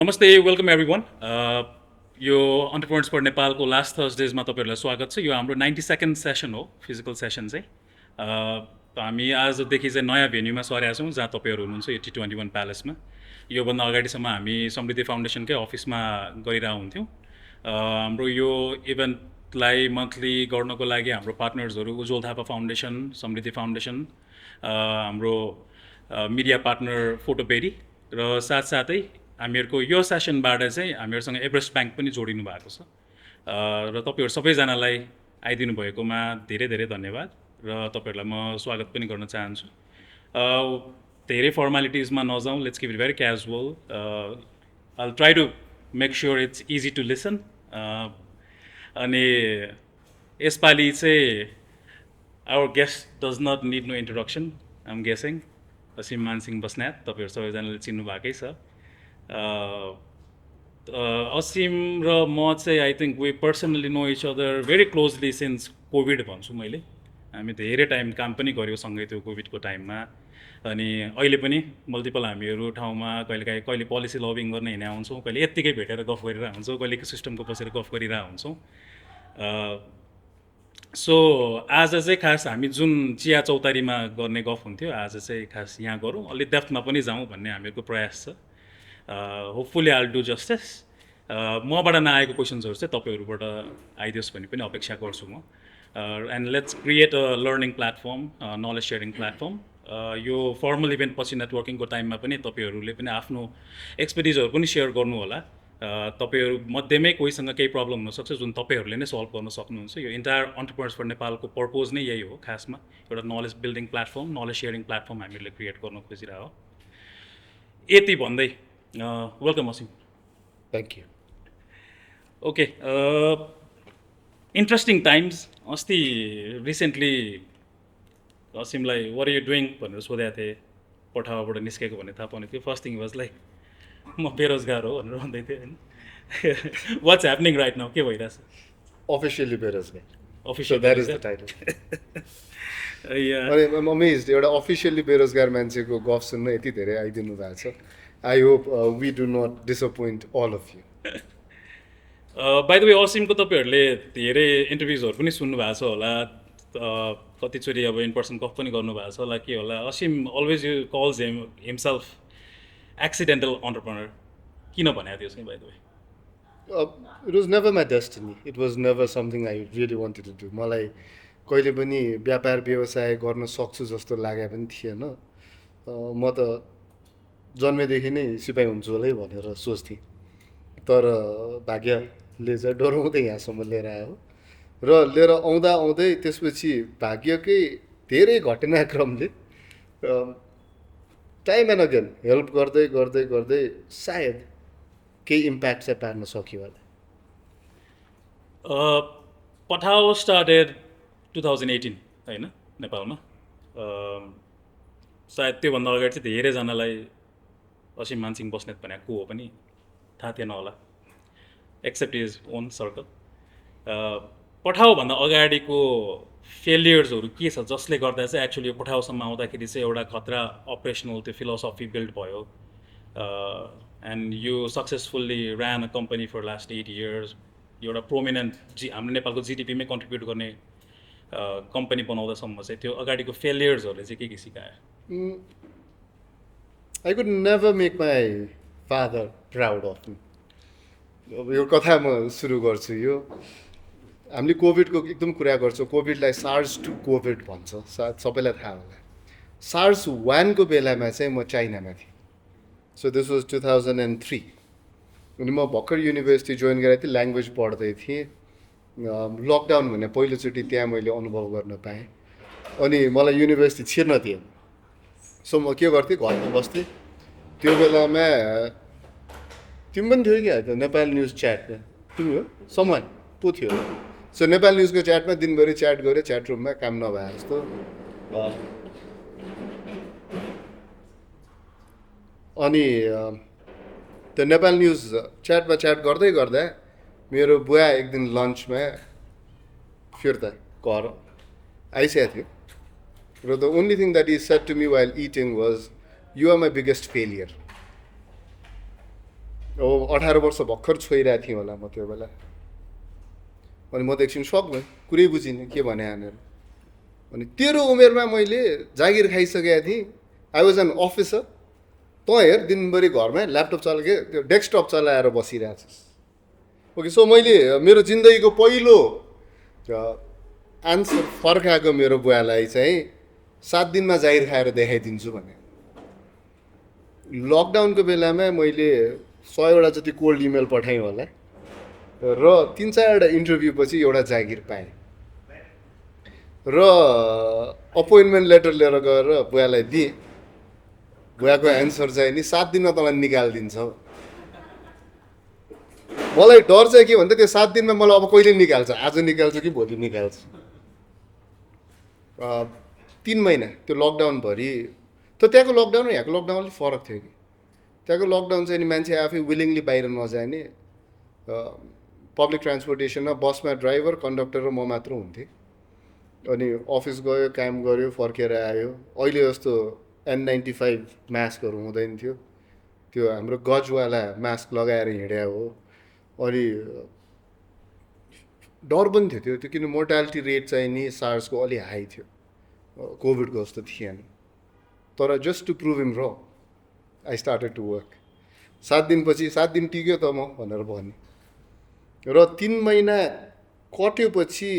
नमस्ते welcome every one यो अन्टरप्रेन्योर्स for नेपालको लास्ट थर्सडेजमा तपाईँहरूलाई स्वागत छ। यो हाम्रो 92nd सेसन हो, फिजिकल सेसन चाहिँ। हामी आजदेखि चाहिँ नयाँ भेन्यूमा सरेका छौँ जहाँ तपाईँहरू हुनुहुन्छ, यो T21 प्यालेसमा। योभन्दा अगाडिसम्म हामी समृद्धि फाउन्डेसनकै अफिसमा गरिरहेको हुन्थ्यौँ। हाम्रो यो इभेन्टलाई मन्थली गर्नको लागि हाम्रो पार्टनर्सहरू उज्वल थापा फाउन्डेसन, समृद्धि फाउन्डेसन, हाम्रो मिडिया पार्टनर फोटोपेरी र साथसाथै हामीहरूको यो सेसनबाट चाहिँ हामीहरूसँग एभरेस्ट ब्याङ्क पनि जोडिनु भएको छ। र तपाईँहरू सबैजनालाई आइदिनु भएकोमा धेरै धेरै धन्यवाद र तपाईँहरूलाई म स्वागत पनि गर्न चाहन्छु। धेरै फर्मालिटिजमा नजाउँ, let's keep it very casual. I try to make sure it's easy to listen. अनि यसपालि चाहिँ our guest does not need no introduction, I am guessing. Asim Man Singh Basnyat, तपाईँहरू सबैजनाले चिन्नु भएकै छ। असीम र म चाहिँ I think we personally know each other very closely since COVID भन्छु मैले। हामी धेरै टाइम काम पनि गऱ्यौँ सँगै त्यो कोभिडको टाइममा। अनि अहिले पनि मल्टिपल हामीहरू ठाउँमा कहिले पोलिसी लबिङ गर्न हिँडेका हुन्छौँ, कहिले यत्तिकै भेटेर गफ गरिरहेको हुन्छौँ, कहिले सिस्टमको बसेर गफ गरिरहेको हुन्छौँ। सो आज चाहिँ खास हामी जुन चिया चौतारीमा गर्ने गफ हुन्थ्यो, आज चाहिँ खास यहाँ गरौँ, अलि डेप्थमा पनि जाउँ भन्ने हामीहरूको प्रयास छ। Hopefully all do justice. मबाट नआएको क्वेसन्सहरू चाहिँ तपाईँहरूबाट आइदियोस् भन्ने पनि अपेक्षा गर्छु म। And let's create a learning platform, knowledge sharing platform. यो फर्मल इभेन्ट पछि नेटवर्किङको टाइममा पनि तपाईँहरूले पनि आफ्नो एक्सपर्टिजहरू पनि सेयर गर्नु होला। तपाईँहरू मध्येमै कोहीसँग केही प्रब्लम हुनसक्छ जुन तपाईँहरूले नै सल्भ गर्न सक्नुहुन्छ। यो इन्टायर अन्टरप्रेन्योर्स फर नेपालको पर्पोज नै यही हो खासमा, एउटा knowledge building platform, knowledge sharing platform हामीहरूले क्रिएट गर्न खोजिरहेको हो। यति भन्दै welcome Asim. Thank you. Okay, interesting times. अस्ति रिसेन्टली असीमलाई वाट आर यु डुइङ भनेर सोधेको थिएँ, पठाबाट निस्केको भन्ने थाहा पाउने थियो। फर्स्ट थिङ वाज लाइक म बेरोजगार हो भनेर भन्दै थिएँ होइन। वाट्स ह्यापनिङ राइट नाउ, के भइरहेछ? Officially बेरोजगार. Officially So that is the title. I'm amazed. एउटा officially बेरोजगार मान्छेको गफ सुन्न यति धेरै आइदिनु भएको छ. I hope we do not disappoint all of you. By the way, असीमको तपाईँहरूले धेरै इन्टरभ्युजहरू पनि सुन्नु भएको छ होला, कतिचोटि अब इन पर्सन गफ पनि गर्नुभएको छ होला, के होला। Asim always you calls himself accidental entrepreneur. किन भनेको थियो चाहिँ by the way? It was never my destiny. It was never something I really wanted to do. मलाई कहिले पनि व्यापार व्यवसाय गर्न सक्छु जस्तो लागेको पनि थिएन। म त जन्मेदेखि नै सिपाही हुन्छु होला है भनेर सोच्थेँ। तर भाग्यले चाहिँ डराउँदै यहाँसम्म लिएर आयो र लिएर आउँदा आउँदै त्यसपछि भाग्यकै धेरै घटनाक्रमले टाइम एन्ड अगेन हेल्प गर्दै गर्दै गर्दै सायद केही इम्प्याक्ट चाहिँ पार्न सक्यो होला। पठाओ स्टार्टेड 2018 होइन नेपालमा। सायद त्योभन्दा अगाडि चाहिँ धेरैजनालाई असीम मान सिंह बस्नेत भनेको को हो पनि थाहा थिएन होला, एक्सेप्ट हिज ओन सर्कल। पठाओभन्दा अगाडिको फेलियर्सहरू के छ जसले गर्दा चाहिँ एक्चुअली यो पठाओसम्म आउँदाखेरि चाहिँ एउटा खतरा अपरेसनल त्यो फिलोसफी बिल्ड भयो। And you successfully ran a company for last 8 years। एउटा प्रोमिनेन्ट हाम्रो नेपालको जिडिपीमै कन्ट्रिब्युट गर्ने कम्पनी बनाउँदासम्म चाहिँ त्यो अगाडिको फेलियर्सहरूले चाहिँ के सिकायो? I could never make my father proud of me. यो कथा म सुरु गर्छु। यो हामीले कोभिडको एकदम कुरा गर्छौँ। कोभिडलाई SARS to कोभिड भन्छ, सबैलाई थाहा होला। SARS 1 को बेलामा चाहिँ म चाइनामा थिएँ। So this was 2003। अनि म भर्खर युनिभर्सिटी जोइन गरेको थिएँ, ल्याङ्ग्वेज पढ्दै थिएँ। लकडाउन भन्ने पहिलोचोटि त्यहाँ मैले अनुभव गर्न पाएँ। अनि मलाई युनिभर्सिटी छिर्न थिएन। सो म के गर्थेँ, घरमा बस्थेँ। त्यो बेलामा तिमी पनि थियो क्या नेपाल न्युज च्याटमा? तिमी हो समान पो थियो। सो नेपाल न्युजको च्याटमा दिनभरि च्याट गऱ्यो, च्याट रुममा काम नभए जस्तो। अनि त्यो नेपाल न्युज च्याटमा च्याट गर्दै गर्दा मेरो बुवा एक दिन लन्चमा फिर्ता घर आइसकेको थियो र the only thing that is said to me while eating was, you are my biggest failure. अब 18 वर्ष भर्खर छोइरहेको थिएँ होला म त्यो बेला। अनि म त एकछिन सक भएँ, कुरै बुझिनँ के भने हानेर। अनि 13 उमेरमा मैले जागिर खाइसकेको थिएँ। I was an officer. तँ हेर दिनभरि घरमै ल्यापटप के त्यो डेस्कटप चलाएर बसिरहेको छस्। ओके, सो मैले मेरो जिन्दगीको पहिलो आन्सर फर्काएको मेरो बुवालाई चाहिँ 7 दिनमा जागिर खाएर देखाइदिन्छु भने। लकडाउनको बेलामा मैले 100वटा जति कोल्ड इमेल पठाएँ होला र 3-4वटा इन्टरभ्यू पछि एउटा जागिर पाएँ र अपोइन्टमेन्ट लेटर लिएर गएर बुवालाई दिएँ। बुवाको एन्सर चाहिँ नि 7 दिनमा तँलाई निकालिदिन्छ। मलाई डर चाहिँ के भन्दा त्यो 7 दिनमा मलाई अब कहिले निकाल्छ, आज निकाल्छ कि भोलि निकाल्छ। 3 महिना त्यो लकडाउनभरि त त्यहाँको लकडाउन र यहाँको लकडाउन अलिक फरक थियो कि। त्यहाँको लकडाउन चाहिँ नि मान्छे आफै विलिङली बाहिर नजाने, पब्लिक ट्रान्सपोर्टेसनमा बसमा ड्राइभर कन्डक्टर र म मात्र हुन्थेँ। अनि अफिस गयो, काम गऱ्यो, फर्केर आयो। अहिले जस्तो N95 मास्कहरू हुँदैन थियो, त्यो हाम्रो गजवाला मास्क लगाएर हिँड्या हो। अनि डर पनि थियो त्यो किन मोर्टालिटी रेट चाहिँ नि सार्सको अलि हाई थियो, कोभिडको जस्तो थिएन। तर just to prove him wrong I started to work. 7 दिनपछि 7 दिन टिक्यो त म भनेर भने र 3 महिना कट्योपछि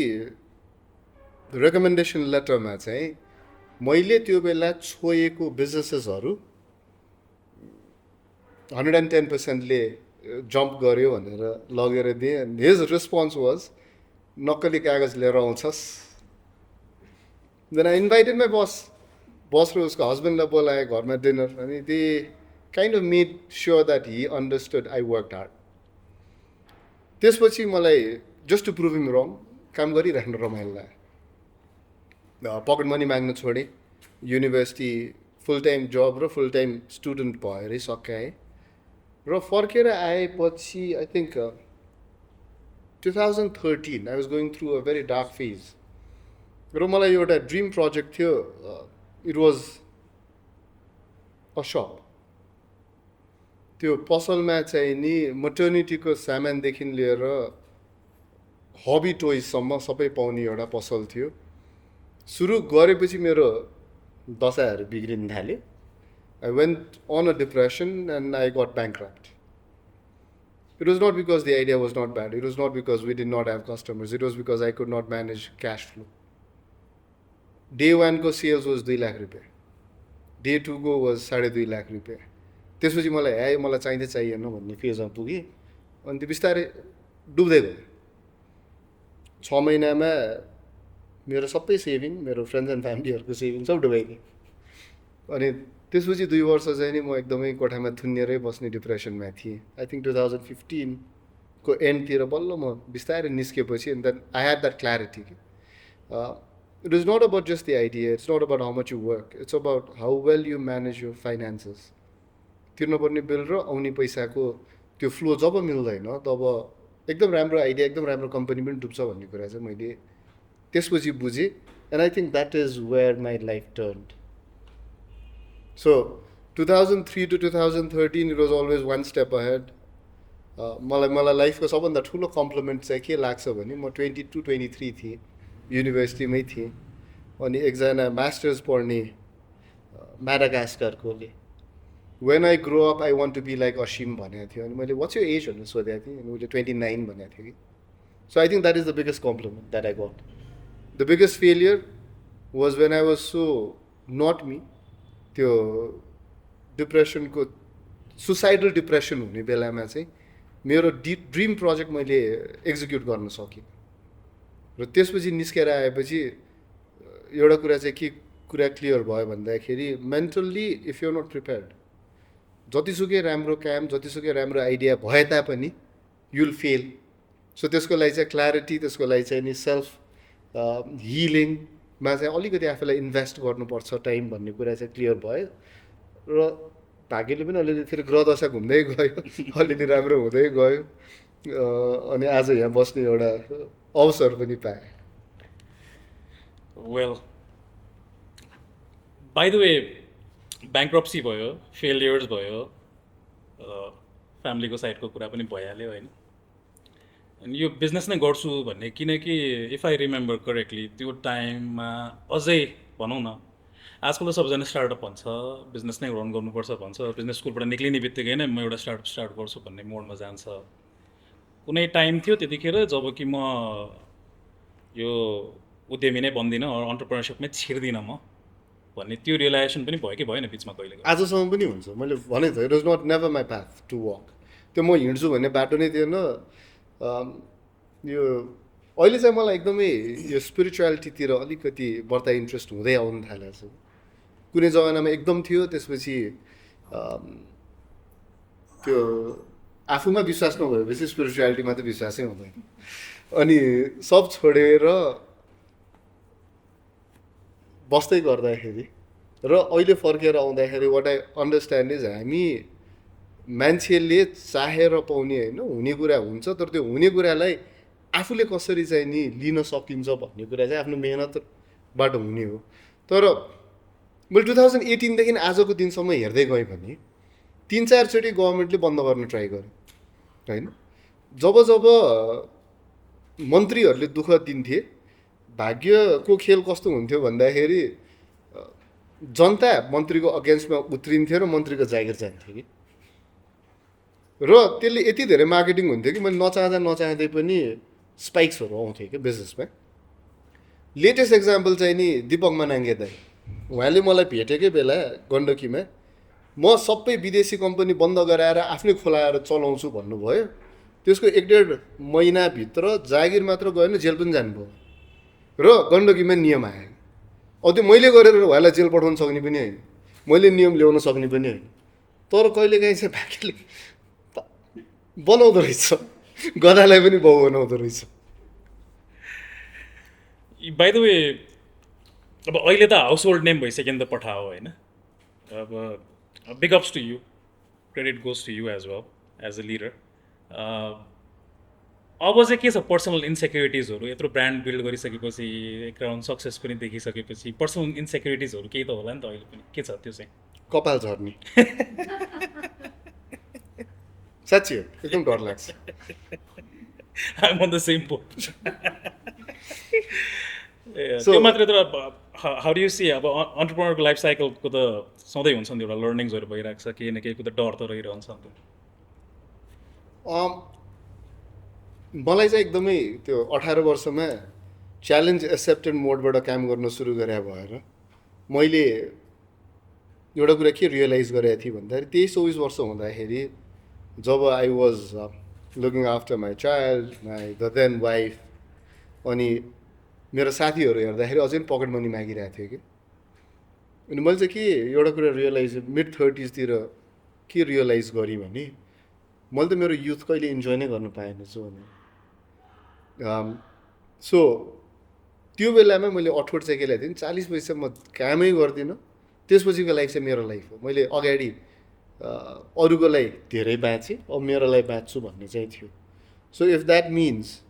रेकमेन्डेसन लेटरमा चाहिँ मैले त्यो बेला छोएको बिजनेसेसहरू 110%ले जम्प गर्यो भनेर लगेर दिएँ। हिज रेस्पोन्स वाज नक्कली कागज लिएर आउँछस्। देन आई इन्भाइटेड माई बस र उसको हस्बेन्डलाई बोलाएँ घरमा डिनर। अनि they kind of made sure that he understood I work hard. त्यसपछि मलाई जस्ट टु प्रुभ हिम रङ काम गरिराख्नु रमाइलो लाग्यो। पकेट मनी माग्न छोडेँ। युनिभर्सिटी फुल टाइम जब र फुल टाइम स्टुडेन्ट भएरै सकाएँ र फर्केर आएपछि I think 2013 I was going through a very dark phase र मलाई एउटा ड्रिम प्रोजेक्ट थियो। It was a shop. त्यो पसलमा चाहिँ नि मटर्निटीको सामानदेखि लिएर हबी टोयसम्म सबै पाउने एउटा पसल थियो। सुरु गरेपछि मेरो दशाहरू बिग्रिन थाल्यो। I went on a depression and I got bankrupt. It was not because the idea was not bad. It was not because we did not have customers. It was because I could not manage cash flow. Day 1 को sales was 2 lakh रुपियाँ. Day 2 को was 2.5 lakh रुपियाँ. त्यसपछि मलाई मलाई चाहिएन भन्ने फेजमा पुगेँ। अनि त्यो बिस्तारै डुब्दै गयो। 6 महिनामा मेरो सबै सेभिङ, मेरो फ्रेन्ड्स एन्ड फ्यामिलीहरूको सेभिङ सब डुबाइदिएँ। अनि त्यसपछि 2 वर्ष चाहिँ नि म एकदमै कोठामा थुनिएरै बस्ने डिप्रेसनमा थिएँ। आई थिङ्क 2015 को एन्डतिर बल्ल म बिस्तारै निस्केपछि and then I had that clarity कि it is not about just the idea, it's not about how much you work, it's about how well you manage your finances. तिर्नुपर्ने बिल र आउने पैसाको त्यो फ्लो जब मिल्दैन तब एकदम राम्रो आइडिया, एकदम राम्रो कम्पनी पनि डुब्छ भन्ने कुरा चाहिँ मैले त्यसपछि बुझेँ। And I think that is where my life turned. So 2003 to 2013 it was always one step ahead. मलाई लाइफको सबभन्दा ठुलो कम्प्लिमेन्ट चाहिँ के लाग्छ भने म 22-23 थिएँ, युनिभर्सिटीमै थिएँ। अनि एकजना मास्टर्स पढ्ने म्याडागास्करकोले when I grow up I want to be like Asim भनेको थियो। अनि मैले वाट्स योर एज भनेर सोधेको थिएँ। अनि उसले 29 भनेको थियो कि। So I think that is the biggest compliment that I got. The biggest failure was when I was so not me. त्यो डिप्रेसनको सुसाइडल डिप्रेसन हुने बेलामा चाहिँ मेरो ड्रिम प्रोजेक्ट मैले एक्जिक्युट गर्न सकेँ। र त्यसपछि निस्केर आएपछि एउटा कुरा चाहिँ के कुरा क्लियर भयो भन्दाखेरि mentally if you are not prepared, जतिसुकै राम्रो काम, जतिसुकै राम्रो आइडिया भए तापनि युल फेल। सो त्यसको लागि चाहिँ क्ल्यारिटी, त्यसको लागि चाहिँ नि सेल्फ हिलिङमा चाहिँ अलिकति आफूलाई इन्भेस्ट गर्नुपर्छ टाइम भन्ने कुरा चाहिँ क्लियर भयो। र भाग्यले पनि अलिअलि फेरि ग्रह दशा घुम्दै गयो, अलिअलि राम्रो हुँदै गयो। अनि आज यहाँ बस्ने एउटा अवसर पनि पाएँ। Well, by the way, bankruptcy भयो, फेलियर्स भयो, फ्यामिलीको साइडको कुरा पनि भइहाल्यो होइन। अनि यो बिजनेस नै गर्छु भन्ने, किनकि इफ आई रिमेम्बर करेक्टली त्यो टाइममा अझै भनौँ न, आजकल त सबजना स्टार्टअप भन्छ, बिजनेस नै रन गर्नुपर्छ भन्छ, बिजनेस स्कुलबाट निक्लिने बित्तिकै नै म एउटा स्टार्टअप स्टार्ट गर्छु भन्ने मोडमा जान्छ। कुनै टाइम थियो त्यतिखेर जब कि म यो उद्यमी नै बन्दिनँ, अन्टरप्रेन्योरसिपमै छिर्दिनँ म भन्ने त्यो रियलाइजेसन पनि भयो कि भएन बिचमा कहिले? आजसम्म पनि हुन्छ। मैले भने त it was not never my path to walk. त्यो म हिँड्छु भन्ने बाटो नै थिएन। यो अहिले चाहिँ मलाई एकदमै यो स्पिरिचुअलिटीतिर अलिकति बढ्ता इन्ट्रेस्ट हुँदै आउनु थालेको छ। कुनै जमानामा एकदम थियो, त्यसपछि त्यो आफूमा विश्वास नभएपछि स्पिरिचुअलिटीमा त विश्वासै हुँदैन। अनि सब छोडेर बस्दै गर्दाखेरि र अहिले फर्केर आउँदाखेरि वाट आई अन्डरस्ट्यान्ड इज हामी मान्छेले चाहेर पाउने होइन, हुने कुरा हुन्छ, तर त्यो हुने कुरालाई आफूले कसरी चाहिँ नि लिन सकिन्छ भन्ने कुरा चाहिँ आफ्नो मेहनतबाट हुने हो। तर मैले 2018देखि आजको दिनसम्म हेर्दै गएँ भने 3-4 चोटि गभर्मेन्टले बन्द गर्न ट्राई गर्यो होइन। जब जब मन्त्रीहरूले दुःख दिन्थे, भाग्यको खेल कस्तो हुन्थ्यो भन्दाखेरि जनता मन्त्रीको अगेन्स्टमा उत्रिन्थ्यो र मन्त्रीको जागिर जान्थ्यो कि। र त्यसले यति धेरै मार्केटिङ हुन्थ्यो कि मैले नचाहँदै पनि स्पाइक्सहरू आउँथ्यो कि बिजनेसमा। लेटेस्ट एक्जाम्पल चाहिँ नि दिपक मनाङ्गे दाइ, उहाँले मलाई भेटेकै बेला गण्डकीमा म सबै विदेशी कम्पनी बन्द गराएर आफ्नै खोलाएर चलाउँछु भन्नुभयो। त्यसको 1-1.5 महिनाभित्र जागिर मात्र गएन, जेल पनि जानुभयो र गण्डकीमा नियम आयो। अब त्यो मैले गरेर उहाँलाई जेल पठाउन सक्ने पनि होइन, मैले नियम ल्याउन सक्ने पनि होइन। तर कहिलेकाहीँ चाहिँ भाग्यले बनाउँदो रहेछ, गधालाई पनि बाउ बनाउँदो रहेछ। बाई द वे, अब अहिले त हाउस होल्ड नेम भइसक्यो नि त पठाओ होइन। अब big ups to you, credit goes to you as well as a leader. अब चाहिँ के छ पर्सनल इन्सेक्युरिटिजहरू, यत्रो ब्रान्ड बिल्ड गरिसकेपछि, एक राउन्ड सक्सेस पनि देखिसकेपछि पर्सनल इन्सेक्युरिटिजहरू केही त होला नि त अहिले पनि? के छ त्यो चाहिँ? कपाल झर्ने। साँच्ची हो, एकदम डर लाग्छ। I'm on the same boat. त्यो मात्रै तर हाउ डु यु सी अब अन्टरप्रेन्योरको लाइफ साइकलको त सधैँ हुन्छ नि एउटा लर्निङ्सहरू भइरहेको छ, केही न केही त डर त रहिरहन्छ नि त। मलाई चाहिँ एकदमै त्यो 18 वर्षमा च्यालेन्ज एक्सेप्टेड मोडबाट काम गर्न सुरु गरे भएर मैले एउटा कुरा के रियलाइज गरेको थिएँ भन्दाखेरि 23-24 वर्ष हुँदाखेरि जब I was looking after my child, my the then wife, अनि मेरो साथीहरू हेर्दाखेरि अझै पनि पकेट मनी मागिरहेको थियो कि। अनि मैले चाहिँ के एउटा कुरा रियलाइज मिड-30sतिर के रियलाइज गरेँ भने मैले त मेरो युथ कहिले इन्जोय नै गर्न पाएन छु भने। सो त्यो बेलामा मैले अठोट चाहिँ के ल्याएको थिएँ, 40 बजीसम्म म कामै गर्दिनँ, त्यसपछिको लाइफ चाहिँ मेरो लाइफ हो। मैले अगाडि अरूको लागि धेरै बाँचेँ, अब मेरो लागि बाँच्छु भन्ने चाहिँ थियो। सो इफ द्याट मिन्स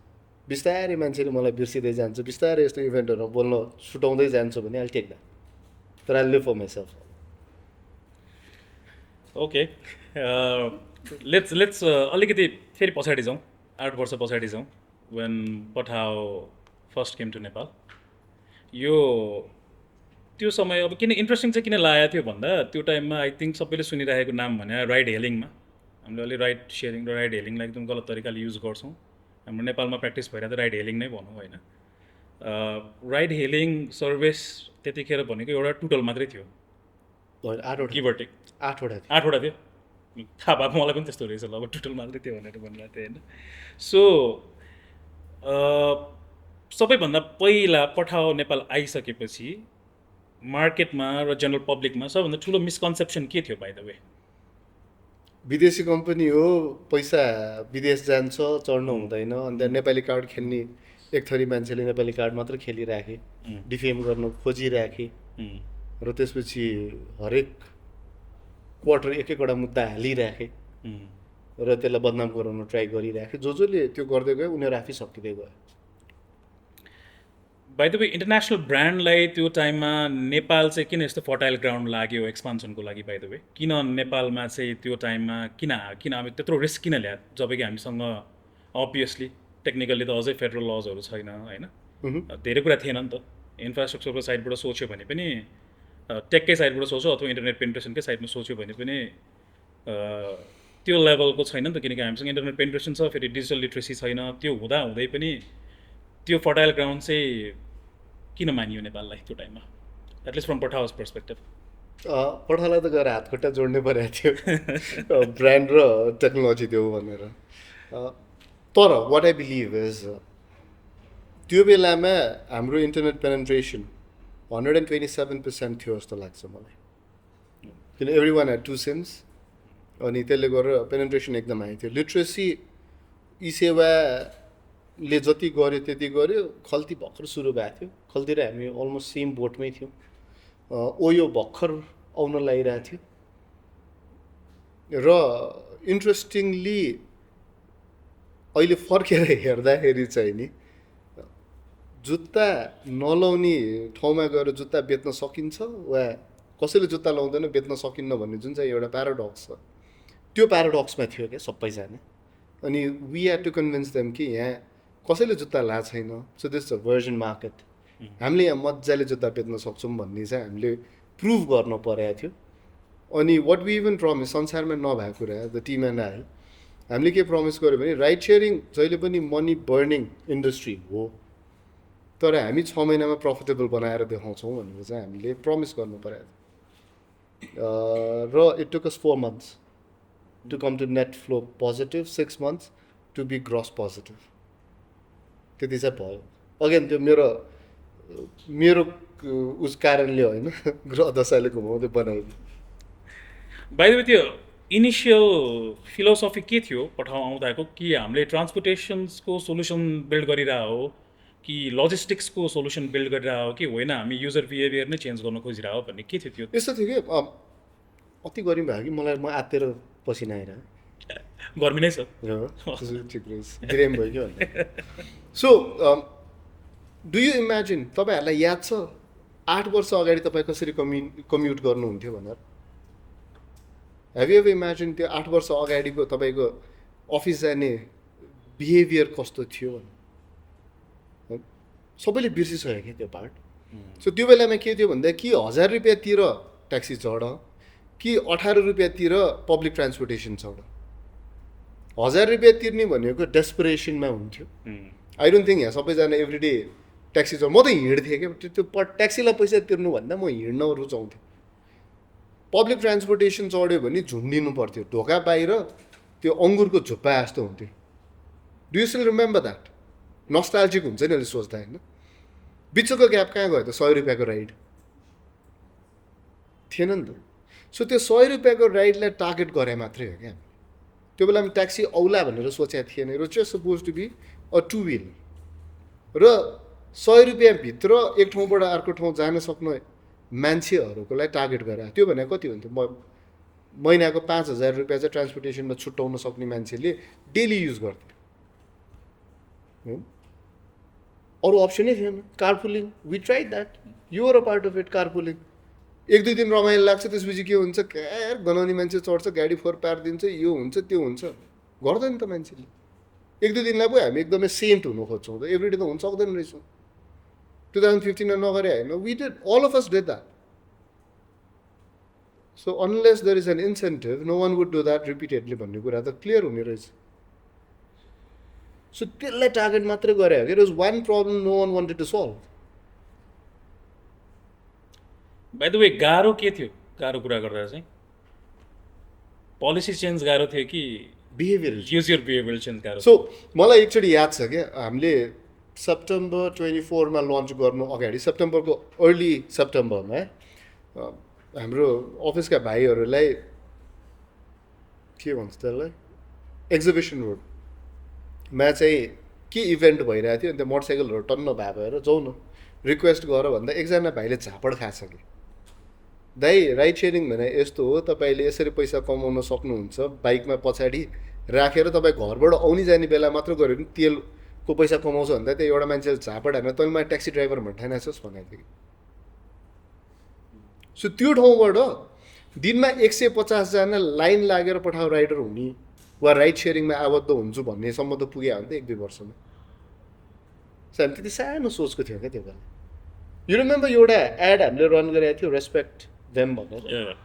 बिस्तारै मान्छेले मलाई बिर्सिँदै जान्छ, बिस्तारै यस्तो इभेन्टहरू बोल्न छुटाउँदै जान्छ भने आई टेक द्याट, तर I live for myself. Okay, let's अलिकति फेरि पछाडि जाउँ, 8 वर्ष पछाडि जाउँ, when Pathao first came to Nepal. यो त्यो समय अब किन इन्ट्रेस्टिङ चाहिँ किन लागेको थियो भन्दा त्यो टाइममा आई थिङ्क सबैले सुनिरहेको नाम भने राइड हेलिङमा हामीले अलि राइड सेयरिङ र राइड हेलिङलाई एकदम गलत तरिकाले युज गर्छौँ। हाम्रो नेपालमा प्र्याक्टिस भइरहेको राइड हेलिङ नै भनौँ होइन। राइड हेलिङ सर्भिस त्यतिखेर भनेको एउटा टुटल मात्रै थियो, 8वटा 8वटा थियो। थाहा भएको मलाई पनि त्यस्तो रहेछ, ल अब टुटल मात्रै थियो भनेर भनिरहेको थियो होइन। सो सबैभन्दा पहिला पठाओ नेपाल आइसकेपछि मार्केटमा र जेनरल पब्लिकमा सबैभन्दा ठुलो मिसकन्सेप्सन के थियो बाइ द वे? विदेशी कम्पनी हो, पैसा विदेश जान्छ, चढ्नु हुँदैन। अन्त नेपाली कार्ड खेल्ने एक थरी मान्छेले नेपाली कार्ड मात्र खेलिराखे, डिफेम गर्न खोजिराखे र त्यसपछि हरेक क्वार्टर एक-एकवटा मुद्दा हालिराखे र त्यसलाई बदनाम गराउन ट्राई गरिराखे। जसले त्यो गर्दै गयो उनीहरू आफै सकिँदै गयो। बाइ द वे इन्टरनेसनल ब्रान्डलाई त्यो टाइममा नेपाल चाहिँ किन यस्तो फर्टाइल ग्राउन्ड लाग्यो एक्सपान्सनको लागि बाइ द वे किन नेपालमा चाहिँ त्यो टाइममा किन हामी त्यत्रो रिस्क किन ल्यायो जब कि हामीसँग अभियसली टेक्निकली त अझै फेडरल लजहरू छैन होइन धेरै कुरा थिएन नि त इन्फ्रास्ट्रक्चरको साइडबाट सोच्यो भने पनि टेककै साइडबाट सोच्यो अथवा इन्टरनेट पेनिट्रेसनकै साइडमा सोच्यो भने पनि त्यो लेभलको छैन नि त किनकि हामीसँग इन्टरनेट पेनिट्रेसन छ फेरि डिजिटल लिट्रेसी छैन त्यो हुँदै पनि त्यो फर्टाइल ग्राउन्ड चाहिँ किन मानियो नेपाललाई त्यो टाइममा एटलिस्ट फ्रम पठाओस् पर्सपेक्टिभ पठालाई त गएर हातखुट्टा जोड्नै परेको थियो ब्रान्ड र टेक्नोलोजी देऊ भनेर तर वाट आई बिलिभ इज त्यो बेलामा हाम्रो इन्टरनेट पेनिट्रेसन 127% थियो जस्तो लाग्छ मलाई किन एभ्री वान ह्याड 2 सिम्स अनि त्यसले गरेर पेनिट्रेसन एकदम हाई थियो लिट्रेसी ई सेवाले जति गर्यो त्यति गर्यो खल्ती भर्खर सुरु भएको थियो खल्ती र हामी अलमोस्ट सेम बोटमै थियौँ ओयो भर्खर आउन लागिरहेको थियो र इन्ट्रेस्टिङली अहिले फर्केर हेर्दाखेरि चाहिँ नि जुत्ता नलाउने ठाउँमा गएर जुत्ता बेच्न सकिन्छ वा कसैले जुत्ता लाउँदैन बेच्न सकिन्न भन्ने जुन चाहिँ एउटा प्याराडक्स छ त्यो प्याराडक्समा थियो क्या सबैजना अनि we had to convince them कि यहाँ कसैले जुत्ता लाएको छैन so this a virgin market हामीले यहाँ मजाले जुत्ता बेच्न सक्छौँ भन्ने चाहिँ हामीले प्रुभ गर्न परेको थियो अनि वाट वी इभन प्रमिस संसारमा नभएको कुरा द टिम एन्ड आई हामीले के प्रमिस गर्यो भने राइड सेयरिङ जहिले पनि मनी बर्निङ इन्डस्ट्री हो तर हामी 6 महिनामा प्रफिटेबल बनाएर देखाउँछौँ भनेर चाहिँ हामीले प्रमिस गर्नु परेको थियो र it took us 4 months to come to net flow positive 6 months to be gross positive त्यति चाहिँ भयो अगेन त्यो मेरो उस कारणले होइन ग्रह दशाले घुमाउँदै बनाइदियो बाइ द वे त्यो इनिसियल फिलोसफी के थियो पठाउ आउँदाको कि हामीले ट्रान्सपोर्टेसन्सको सोल्युसन बिल्ड गरिरहेको हो कि लजिस्टिक्सको सोल्युसन बिल्ड गरिरहेको हो कि होइन हामी युजर बिहेभियर नै चेन्ज गर्न खोजिरहेको हो भन्ने के थियो त्यो यस्तो थियो कि अति गर्मी भयो कि मलाई म आत्तेर पसिना आइरह्यो गर्मी नै छ ठिक रहेछ बिराम भयो कि भन्ने सो डु यु इमेजिन तपाईँहरूलाई याद छ 8 वर्ष अगाडि तपाईँ कसरी कम्युट गर्नुहुन्थ्यो भनेर हेभ यु एभर इमेजिन त्यो 8 वर्ष अगाडिको तपाईँको अफिस जाने बिहेभियर कस्तो थियो भनेर सबैले बिर्सिसक्यो क्या त्यो पार्ट सो त्यो बेलामा के थियो भन्दा कि 1000 रुपियाँ तिर ट्याक्सी चढ कि 18 रुपियाँ तिर पब्लिक ट्रान्सपोर्टेसन चढ 1000 रुपियाँ तिर्ने भनेको डेस्परेसनमा हुन्थ्यो आई डोन्ट थिङ्क यहाँ सबैजना एभ्रिडे ट्याक्सी चढ म त हिँड्थेँ क्या त्यो ट्याक्सीलाई पैसा तिर्नुभन्दा म हिँड्न रुचाउँथेँ पब्लिक ट्रान्सपोर्टेसन चढ्यो भने झुन्डिनु पर्थ्यो ढोका बाहिर त्यो अङ्गुरको झुप्पा जस्तो हुन्थ्यो do you still remember that nostalgic हुन्छ नि अहिले सोच्दा होइन बिचको ग्याप कहाँ गयो त 100 रुपियाँको राइड थिएन नि त सो त्यो 100 रुपियाँको राइडलाई टार्गेट गरे मात्रै हो क्या त्यो बेलामा ट्याक्सी औला भनेर सोचेको थिएन र चाहिँ suppose to be a 2 wheel र 100 रुपियाँभित्र एक ठाउँबाट अर्को ठाउँ जान सक्ने मान्छेहरूको लागि टार्गेट गरेर त्यो भनेको कति हुन्थ्यो महिनाको 5000 रुपियाँ चाहिँ ट्रान्सपोर्टेसनमा छुट्याउन सक्ने मान्छेले डेली युज गर्थ्यो अरू अप्सनै थिएन carpooling we tried that you are a part of it carpooling 1-2 दिन रमाइलो लाग्छ त्यसपछि के हुन्छ क्यार गनाउने मान्छे चढ्छ गाडी फोहोर पारिदिन्छ यो हुन्छ त्यो हुन्छ गर्दैन त मान्छेले 1-2 दिनलाई पो हामी एकदमै सेन्ट हुनु खोज्छौँ त एभ्रिडे त हुन सक्दैन रहेछौँ 2015 नगरे होइन we did all of us did that so unless there is an incentive no one would do that repeatedly भन्ने कुरा त क्लियर हुने रहेछ सो त्यसलाई टार्गेट मात्रै गरे हो कि it was one problem no one wanted to solve by the way गाह्रो के थियो गाह्रो कुरा गर्दा चाहिँ पोलिसी चेन्ज गाह्रो थियो कि बिहेभियर युजर बिहेभियर चेन्ज गाह्रो सो मलाई एकचोटि याद छ क्या हामीले सेप्टेम्बर 24 लन्च गर्नु अगाडि सेप्टेम्बरको अर्ली सेप्टेम्बरमा हाम्रो अफिसका भाइहरूलाई के भन्छ त्यसलाई एक्जिबिसन रोडमा चाहिँ के इभेन्ट भइरहेको थियो अन्त मोटरसाइकलहरू टन्न भएर जाउँ न रिक्वेस्ट गर भन्दा एकजना भाइले झापड खाछ कि दाइ राइड सेयरिङ भने यस्तो हो तपाईँले यसरी पैसा कमाउन सक्नुहुन्छ बाइकमा पछाडि राखेर तपाईँ घरबाट आउने जाने बेला मात्र गऱ्यो भने तेल को पैसा कमाउँछ भन्दा त्यो एउटा मान्छेले झापड हानेर तैँले मलाई ट्याक्सी ड्राइभर भन्ठाइना छस् भनेको थियो। सो त्यो ठाउँबाट दिनमा 150जना लाइन लागेर पठाउ राइडर हुने वा राइड सेयरिङमा आबद्ध हुन्छु भन्नेसम्म त पुग्यो भने त 1-2 वर्षमा। सो हामी त्यति सानो सोचको थियो क्या त्यो बेला। यु रिमेम्बर एउटा एड हामीले रन गरेको थियो रेस्पेक्ट देम भनेर,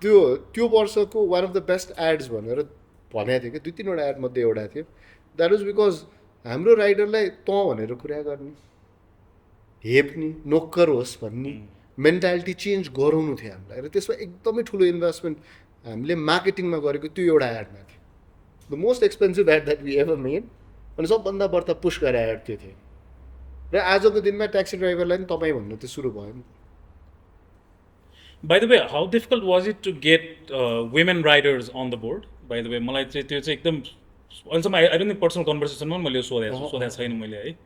त्यो वर्षको one of the best ads भनेर भनेको थियो कि 2-3वटा एड मध्ये एउटा थियो। द्याट वाज बिकज हाम्रो राइडरलाई तँ भनेर कुरा गर्ने, हेप्ने, नोक्कर होस् भन्ने मेन्टालिटी चेन्ज गराउनु थियो हामीलाई। र त्यसमा एकदमै ठुलो इन्भेस्टमेन्ट हामीले मार्केटिङमा गरेको त्यो एउटा एडमा थियो, the most expensive ad that we ever made. अनि सबभन्दा बढ्ता पुस गरेर एड त्यो थियो। र आजको दिनमा ट्याक्सी ड्राइभरलाई पनि तपाईँ भन्नु त्यो सुरु भयो नि। By the way, how difficult was it to get women riders on the board? By the way, मलाई चाहिँ त्यो चाहिँ एकदम अहिलेसम्म आई डोन्ट थिङ्क पर्सनल कन्भर्सेसनमा मैले सोधेको छैन मैले है।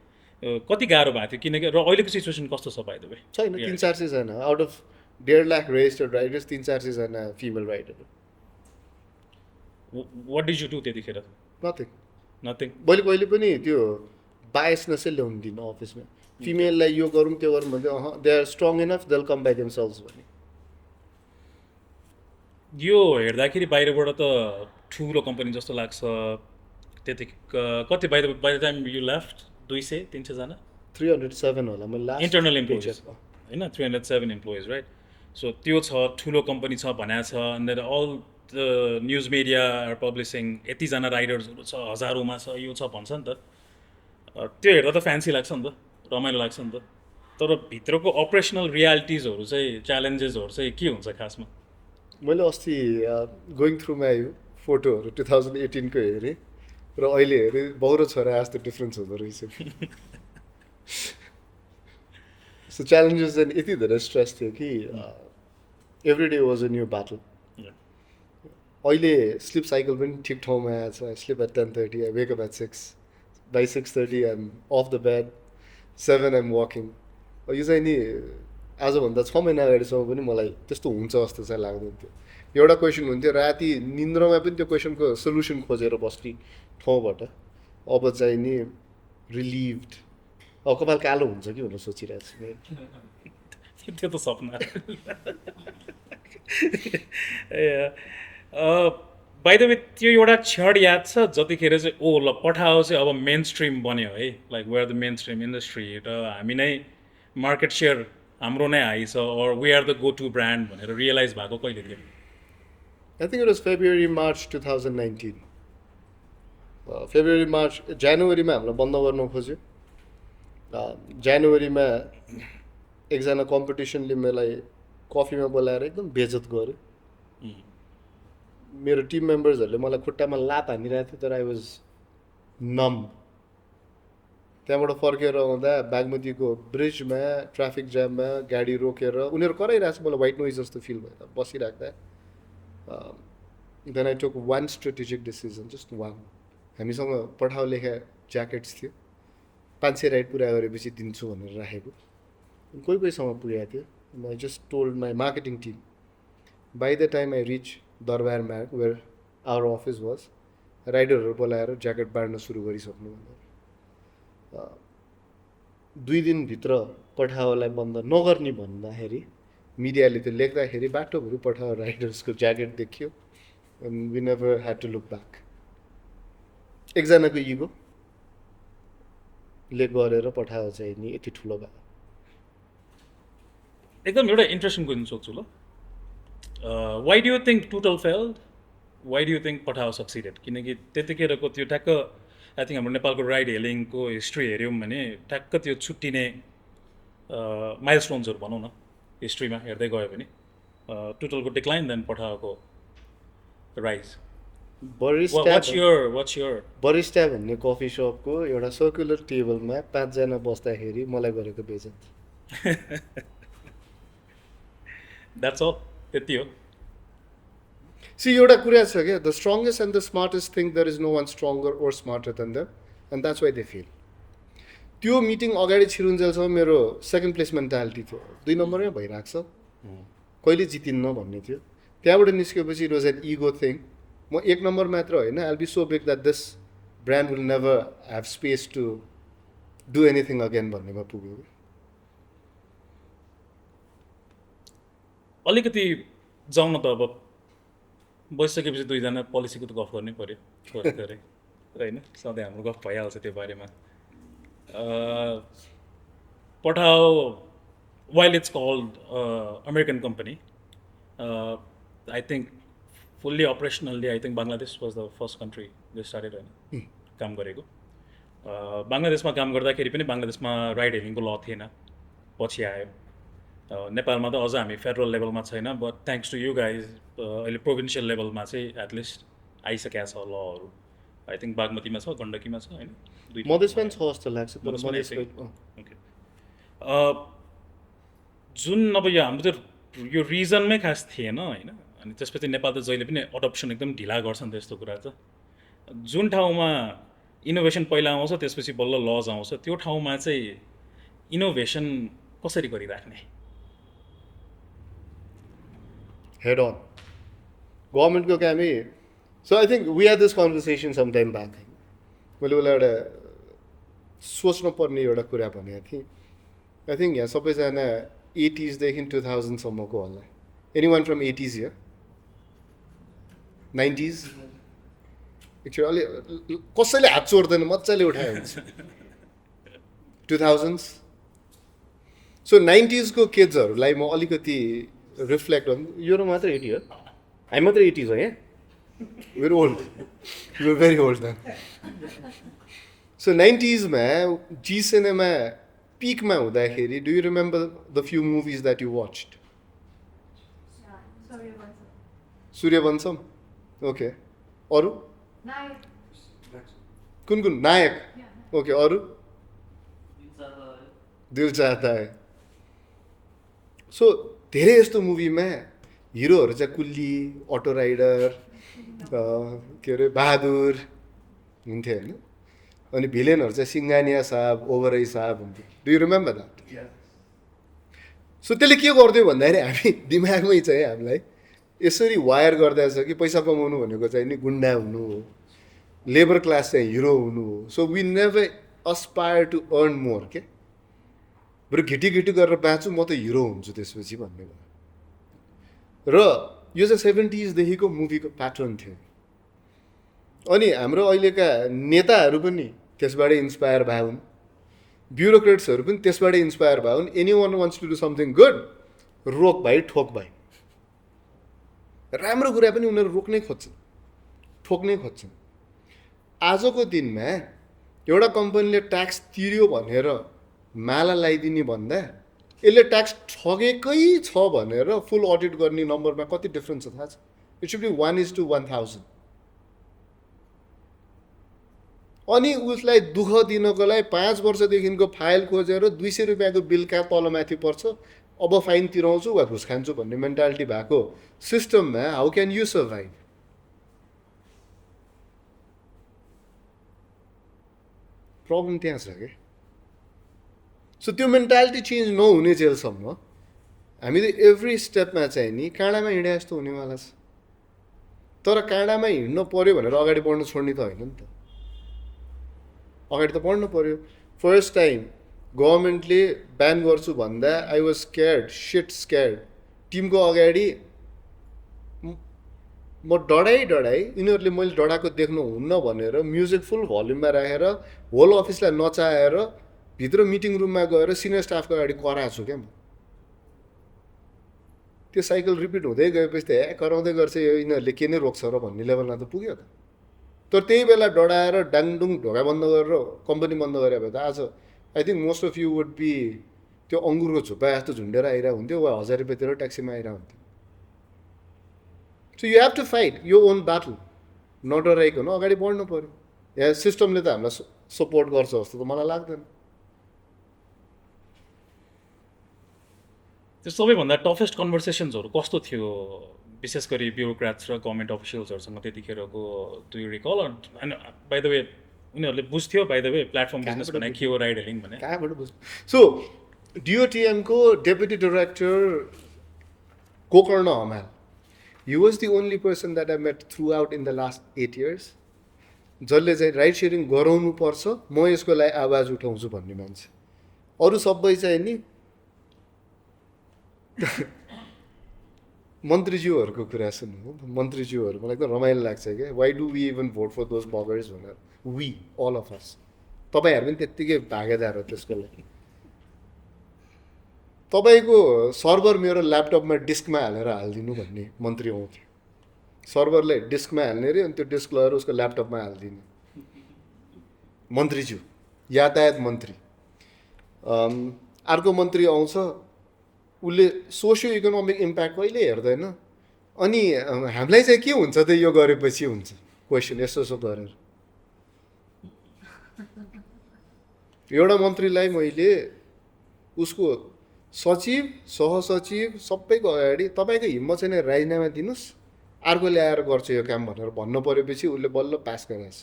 कति गाह्रो भएको थियो किनकि र अहिलेको सिचुएसन कस्तो छ बाइ द वे? छैन, 300-400 जना out of 1.5 lakh registered riders 300-400 जना female rider. What did you do त्यतिखेर? नथिङ। मैले कहिले पनि त्यो बायसनेसै ल्याउनु दिनँ अफिसमा। फिमेललाई यो गरौँ त्यो गरौँ भन्दै दे आर स्ट्रङ इनफ देल कम बाई देमसेल्भ्स भने। यो हेर्दाखेरि बाहिरबाट त ठुलो कम्पनी जस्तो लाग्छ। त्यति कति by the time you left 200-300 जना 307 होला मैले लास्ट इन्टरनल इम्प्लोइज होइन, 307 इम्प्लोइज राइट। सो त्यो छ, ठुलो कम्पनी छ भनेको छ। And then all the news media are publishing यतिजना राइडर्सहरू छ, हजारौँमा छ, यो छ भन्छ नि त। त्यो हेर्दा त फ्यान्सी लाग्छ नि त, रमाइलो लाग्छ नि त। तर भित्रको अपरेसनल रियालिटिजहरू चाहिँ, च्यालेन्जेसहरू चाहिँ के हुन्छ खासमा? मैले अस्ति गोइङ थ्रु माई फोटोहरू 2018 को हेरेँ र अहिले हेरेँ बाउ र छोरा जस्तो डिफ्रेन्स हुँदो रहेछ। सो च्यालेन्जेस चाहिँ यति धेरै स्ट्रेस थियो कि every day was a new battle. अहिले स्लिप साइकल पनि ठिक ठाउँमा आएको छ। I sleep at 10:30, I wake up at 6, by 6:30 I am off the bed, 7 I am walking. यो चाहिँ नि आजभन्दा 6 महिना अगाडिसम्म पनि मलाई त्यस्तो हुन्छ जस्तो चाहिँ लाग्दैन थियो। एउटा क्वेसन हुन्थ्यो राति निन्द्रमा पनि त्यो क्वेसनको सल्युसन खोजेर बस्ने ठाउँबाट अब चाहिँ नि रिलिभड, अब कपाल कालो हुन्छ कि भनेर सोचिरहेको छु। त्यो त सपना। बाइ द वे त्यो एउटा क्षण याद छ जतिखेर चाहिँ ओ ल पठाओ चाहिँ अब मेन स्ट्रिम बन्यो है, like were the main stream industry र हामी नै मार्केट सेयर हाम्रो नै हाई छ, और we are the go to brand भनेर रियलाइज भएको कहिले थियो? I think it was February-March 2019। February-March, जनवरीमा हामीलाई बन्द गर्न खोज्यो। जनवरीमा एकजना कम्पिटिसनले मलाई कफीमा बोलाएर एकदम बेइज्जत गर्यो। मेरो टिम मेम्बर्सहरूले मलाई खुट्टामा लात हानिरहेको थियो, तर आई वाज नम। त्यहाँबाट फर्केर आउँदा बागमतीको ब्रिजमा ट्राफिक जाममा गाडी रोकेर उनीहरू कराइरहेको छ, मलाई व्हाइट नोइज जस्तो फिल भयो बसिराख्दा। Then I took one strategic decision, just one. हामीसँग पठाउ लेखा ज्याकेट्स थियो, 500 राइड पुरा गरेपछि दिन्छु भनेर राखेको। कोही कोहीसँग पुगेको थियो। I just told my marketing team by the time I reach Durbar Marg where our office was, राइडरहरू बोलाएर ज्याकेट बाँड्न सुरु गरिसक्नु भनेर। 2 दिनभित्र पठाओलाई बन्द नगर्ने भन्दाखेरि मिडियाले त्यो लेख्दाखेरि बाटोभरि पठाओ राइडर्सको ज्याकेट देखियो। And we never had to look back. एकजनाको इगोले गरेर पठाओ चाहिँ नि यति ठुलो भयो। एकदम एउटा इन्ट्रेस्टिङ क्वेसन सोध्छु ल। Why do you think Tootle failed, why do you think Pathao succeeded? किनकि त्यतिखेरको त्यो ठ्याक्क आई थिङ्क हाम्रो नेपालको राइड हेलिङको हिस्ट्री हेऱ्यौँ भने ठ्याक्क त्यो छुट्टिने माइलस्टोन्सहरू भनौँ न हिस्ट्रीमा हेर्दै गयो भने टोटलको डिक्लाइन देन पठाएको राइज। बरिस्टा भन्ने कफी सपको एउटा सर्कुलर टेबलमा 5 जना बस्दाखेरि मलाई गरेको बेइज्जत। द्याट्स अल, त्यति हो। सी एउटा कुरा छ क्या, the strongest and the smartest thing there is no one stronger or smarter than them, and that's why they fail. त्यो मिटिङ अगाडि छिरुन्जेलसम्म मेरो सेकेन्ड प्लेस मेन्टालिटी थियो, 2 नम्बरमै भइरहेको छ, कहिले जितिन्न भन्ने थियो। त्यहाँबाट निस्केपछि it was an ego thing. म 1 नम्बर मात्र होइन, I will be so big that this brand will never have space to do anything again भन्नेमा पुग्यो. अलिकति जाउँ न त अब बसिसकेपछि दुईजना पोलिसीको त गफ गर्नै पर्यो थोरै थोरै होइन सधैँ हाम्रो गफ भइहाल्छ त्यो बारेमा पठाओ while it's called American company I think fully operationally I think Bangladesh was the first country they started होइन काम गरेको बङ्गलादेशमा काम गर्दाखेरि पनि बङ्गलादेशमा राइड हेलिङको ल थिएन पछि आयो नेपालमा त अझ हामी फेडरल लेभलमा छैन but thanks to you guys अहिले प्रोभिन्सियल लेभलमा चाहिँ एटलिस्ट आइसकेको छ लहरू आई थिङ्क बागमतीमा छ गण्डकीमा छ होइन मधेसमा छ जस्तो लाग्छ तर ओके जुन अब यो हाम्रो त यो रिजनमै खास थिएन होइन अनि त्यसपछि नेपाल त जहिले पनि अडप्सन एकदम ढिला गर्छ नि त यस्तो कुरा त जुन ठाउँमा इनोभेसन पहिला आउँछ त्यसपछि बल्ल लज आउँछ त्यो ठाउँमा चाहिँ इनोभेसन कसरी गरिराख्ने head on. Government को काम ही. So I think we had this conversation some time back. मैले उसलाई एउटा सोच्नु पर्ने एउटा कुरा भनेको थिएँ. I think यहाँ सबैजना 80s देखि 2000 सम्मको होला. Anyone from 80s here? 90s? Actually कसैले हात चोर्दैन मजाले उठायो हुन्छ. 2000s? So 90s को किड्सहरूलाई म अलिकति रिफ्लेक्ट गर्नु यो मात्र 80 हो हामी मात्र 80s हो यहाँ very old you very old then so 90s मा जी सिनेमा पिकमा हुँदाखेरि do you remember the few movies that you watched Sooryavansham okay अरू कुन कुन नायक ओके अरू दिल चाहता है सो धेरै यस्तो मुभीमा हिरोहरू चाहिँ कुल्ली अटो राइडर के अरे बहादुर हुन्थ्यो होइन अनि भिलेनहरू चाहिँ सिङ्गानिया साहब ओभरै साहब हुन्थ्यो do you remember that so त्यसले के गरिदियो भन्दाखेरि हामी दिमागमै चाहिँ हामीलाई यसरी वायर गर्दैछ कि पैसा कमाउनु भनेको चाहिँ नि गुन्डा हुनु हो लेबर क्लास चाहिँ हिरो हुनु हो so we never aspire to earn more के बरु घिटी घिटी गरेर बाँच्छु म त हिरो हुन्छु त्यसपछि भन्ने भयो र यो चाहिँ 70s देखिको मुभीको प्याटर्न थियो अनि हाम्रो अहिलेका नेताहरू पनि त्यसबाट इन्सपायर भए हुन् ब्युरोक्रेट्सहरू पनि त्यसबाट इन्सपायर भए हुन् anyone wants to do something good रोक भाइ ठोक भाइ राम्रो कुरा पनि उनीहरू रोक्नै खोज्छन् ठोक्नै खोज्छन् आजको दिनमा एउटा कम्पनीले ट्याक्स तिर्यो भनेर माला लगाइदिने भन्दा यसले ट्याक्स ठगेकै छ भनेर फुल अडिट गर्ने नम्बरमा कति डिफ्रेन्स छ थाहा छ इट सुड बी 1:1000 अनि उसलाई दुःख दिनको लागि 5 वर्षदेखिको फाइल खोजेर 200 रुपियाँको बिल कहाँ तलमाथि पर्छ अब फाइन तिराउँछु वा घुस खान्छु भन्ने मेन्टालिटी भएको सिस्टममा how can you survive problem त्यहाँ छ क्या सो त्यो मेन्टालिटी चेन्ज नहुने जेलसम्म हामीले एभ्री स्टेपमा चाहिँ नि काँडामा हिँडे जस्तो हुनेवाला छ तर काँडामा हिँड्नु पऱ्यो भनेर अगाडि बढ्नु छोड्ने त होइन नि त अगाडि त बढ्नु पऱ्यो फर्स्ट टाइम गभर्मेन्टले ब्यान गर्छु भन्दा आई वाज स्क्यार्ड सिट स्क्यार्ड टिमको अगाडि म डढाइ यिनीहरूले मैले डढाएको देख्नु हुन्न भनेर म्युजिक फुल भल्युममा राखेर होल अफिसलाई नचाएर भित्र मिटिङ रुममा गएर सिनियर स्टाफको अगाडि कराएको छु क्या म त्यो साइकल रिपिट हुँदै गएपछि त कराउँदै गर्छ यो यिनीहरूले के नै रोक्छ र भन्ने लेभलमा त पुग्यो त तर त्यही बेला डढाएर डाङडुङ ढोका बन्द गरेर कम्पनी बन्द गरे भए त आज I think most of you would be त्यो अङ्गुरको झुप्पा जस्तो झुन्डेर आइरहेको हुन्थ्यो वा 1000 रुपियाँ तिरेर ट्याक्सीमा आइरहेको हुन्थ्यो so you have to fight your own battle नडराइकन अगाडि बढ्नु पऱ्यो यहाँ सिस्टमले त हामीलाई सपोर्ट गर्छ जस्तो त मलाई लाग्दैन त्यो सबैभन्दा टफेस्ट कन्भर्सेसन्सहरू कस्तो थियो विशेष गरी ब्युरोक्राट्स र गभर्मेन्ट अफिसियल्सहरूसँग त्यतिखेरको डु यु रिकल होइन बाई द वे उनीहरूले बुझ्थ्यो by the way platform business भने के हो राइड हेलिङ भने कहाँबाट बुझ्नु सो डिओटिएमको deputy director Gokarna Hamal he was the only person that I met throughout in the last 8 years जसले चाहिँ राइड सेयरिङ गराउनु पर्छ, म यसको लागि आवाज उठाउँछु भन्ने मान्छे। अरू सबै चाहिँ नि मन्त्रीज्यूहरूको कुरा सुन्नु, मन्त्रीज्यूहरू मलाई एकदम रमाइलो लाग्छ क्या। Why do we even vote for those buggers भनेर, वी अल अफ अस। तपाईँहरू पनि त्यत्तिकै भागेदार हो त्यसको लागि। तपाईँको सर्भर मेरो ल्यापटपमा डिस्कमा हालेर हालिदिनु भन्ने मन्त्री आउँथ्यो। सर्भरलाई डिस्कमा हाल्ने अरे, अनि त्यो डिस्क लगेर उसको ल्यापटपमा हालिदिने मन्त्रीज्यू, यातायात मन्त्री। अर्को मन्त्री आउँछ, उसले सोसियो इकोनोमिक इम्प्याक्ट कहिले हेर्दैन। अनि हामीलाई चाहिँ के हुन्छ त यो गरेपछि हुन्छ क्वेसन यसो यसो गरेर। एउटा मन्त्रीलाई मैले उसको सचिव सहसचिव सबैको अगाडि तपाईँको हिम्मत छैन राजीनामा दिनुहोस्, अर्को ल्याएर गर्छ यो काम भनेर भन्नु परेपछि उसले बल्ल पास गराएछ।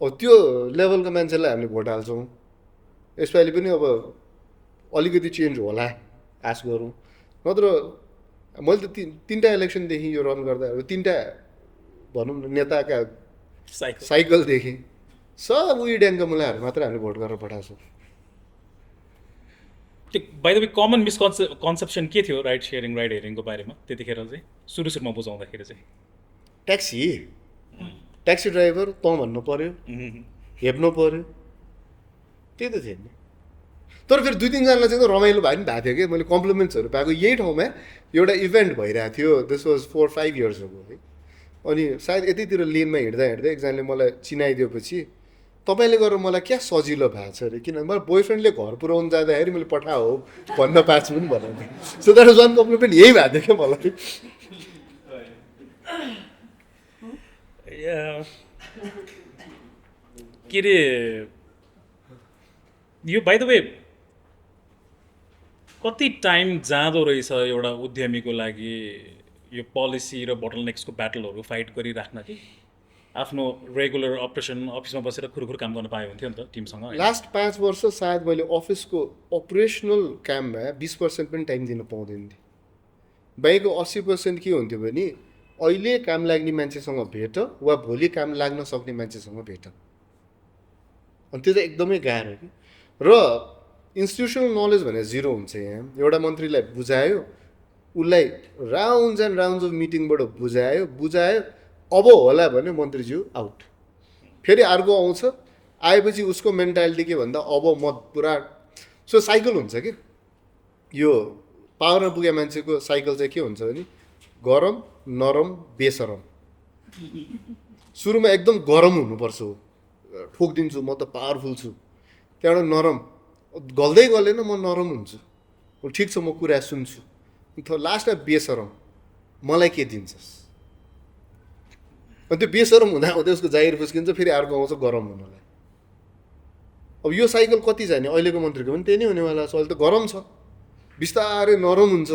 त्यो लेभलको मान्छेलाई हामीले भोट हाल्छौँ। यसपालि पनि अब अलिकति चेन्ज होला आश गरौँ। नत्र मैले त तिनवटा इलेक्सनदेखि यो रन गर्दा तिनवटा भनौँ न नेताका साइकल देखेँ, सब उही ड्याङ्का मुलाहरू मात्र हामीले भोट गरेर पठाएको छौँ। त्यो by the way common misconception के थियो राइड हेयरिङको बारेमा त्यतिखेर चाहिँ सुरुमा बुझाउँदाखेरि चाहिँ? ट्याक्सी ड्राइभर तँ भन्नु पऱ्यो, हेप्नु पऱ्यो, त्यही त थियो नि। तर फेरि 2-3जनालाई चाहिँ रमाइलो भए पनि भएको थियो कि। मैले कम्प्लिमेन्ट्सहरू पाएको यही ठाउँमा एउटा इभेन्ट भइरहेको थियो, दिस वाज 4-5 years ago है। अनि सायद यतैतिर लेनमा हिँड्दा हिँड्दै एकजनाले मलाई चिनाइदिएपछि तपाईँले गरेर मलाई क्या सजिलो भएको छ अरे, किनभने मलाई बोयफ्रेन्डले घर पुऱ्याउनु जाँदाखेरि मैले पठाओ भन्न पाएको छु पनि भनेको। So that was one compliment यही भएको थियो क्या मलाई। के अरे यो बाइ द वे कति टाइम जाँदो रहेछ एउटा उद्यमीको लागि यो पोलिसी र बोटलनेक्सको ब्याटलहरू फाइट गरिराख्न कि आफ्नो रेगुलर अपरेसन अफिसमा बसेर खुरखुर काम गर्न पायो हुन्थ्यो नि त टिमसँग? लास्ट 5 वर्ष सायद मैले अफिसको अपरेसनल काममा 20% पनि टाइम दिन पाउँदैन थिएँ। बाइको 80% के हुन्थ्यो भने अहिले काम लाग्ने मान्छेसँग भेट वा भोलि काम लाग्न सक्ने मान्छेसँग भेट। अनि त्यो त एकदमै गाह्रो कि। र इन्स्टिट्युसनल नलेज भने जिरो हुन्छ यहाँ। एउटा मन्त्रीलाई बुझायो, उसलाई राउन्ड्स एन्ड राउन्ड्स अफ मिटिङबाट बुझायो अब होला भने मन्त्रीज्यू आउट। फेरि अर्को आउँछ, आएपछि उसको मेन्टालिटी के भन्दा अब म पुरा सो साइकल हुन्छ कि। यो पावरमा पुगे मान्छेको साइकल चाहिँ के हुन्छ भने गरम नरम बेसरम। सुरुमा एकदम गरम हुनुपर्छ, ठोकिदिन्छु म त पावरफुल छु। त्यहाँबाट नरम, गल्दै गलेन म नरम हुन्छु, ठिक छ म कुरा सुन्छु। लास्टमा बेसरम, मलाई के दिन्छस्। अनि त्यो बेसरम हुँदा हुँदै उसको जागिर फुस्किन्छ, फेरि अर्को आउँछ गरम हुनलाई। अब यो साइकल कति जाने? अहिलेको मन्त्रीको पनि त्यही नै हुनेवाला छ। अहिले त गरम छ, बिस्तारै नरम हुन्छ,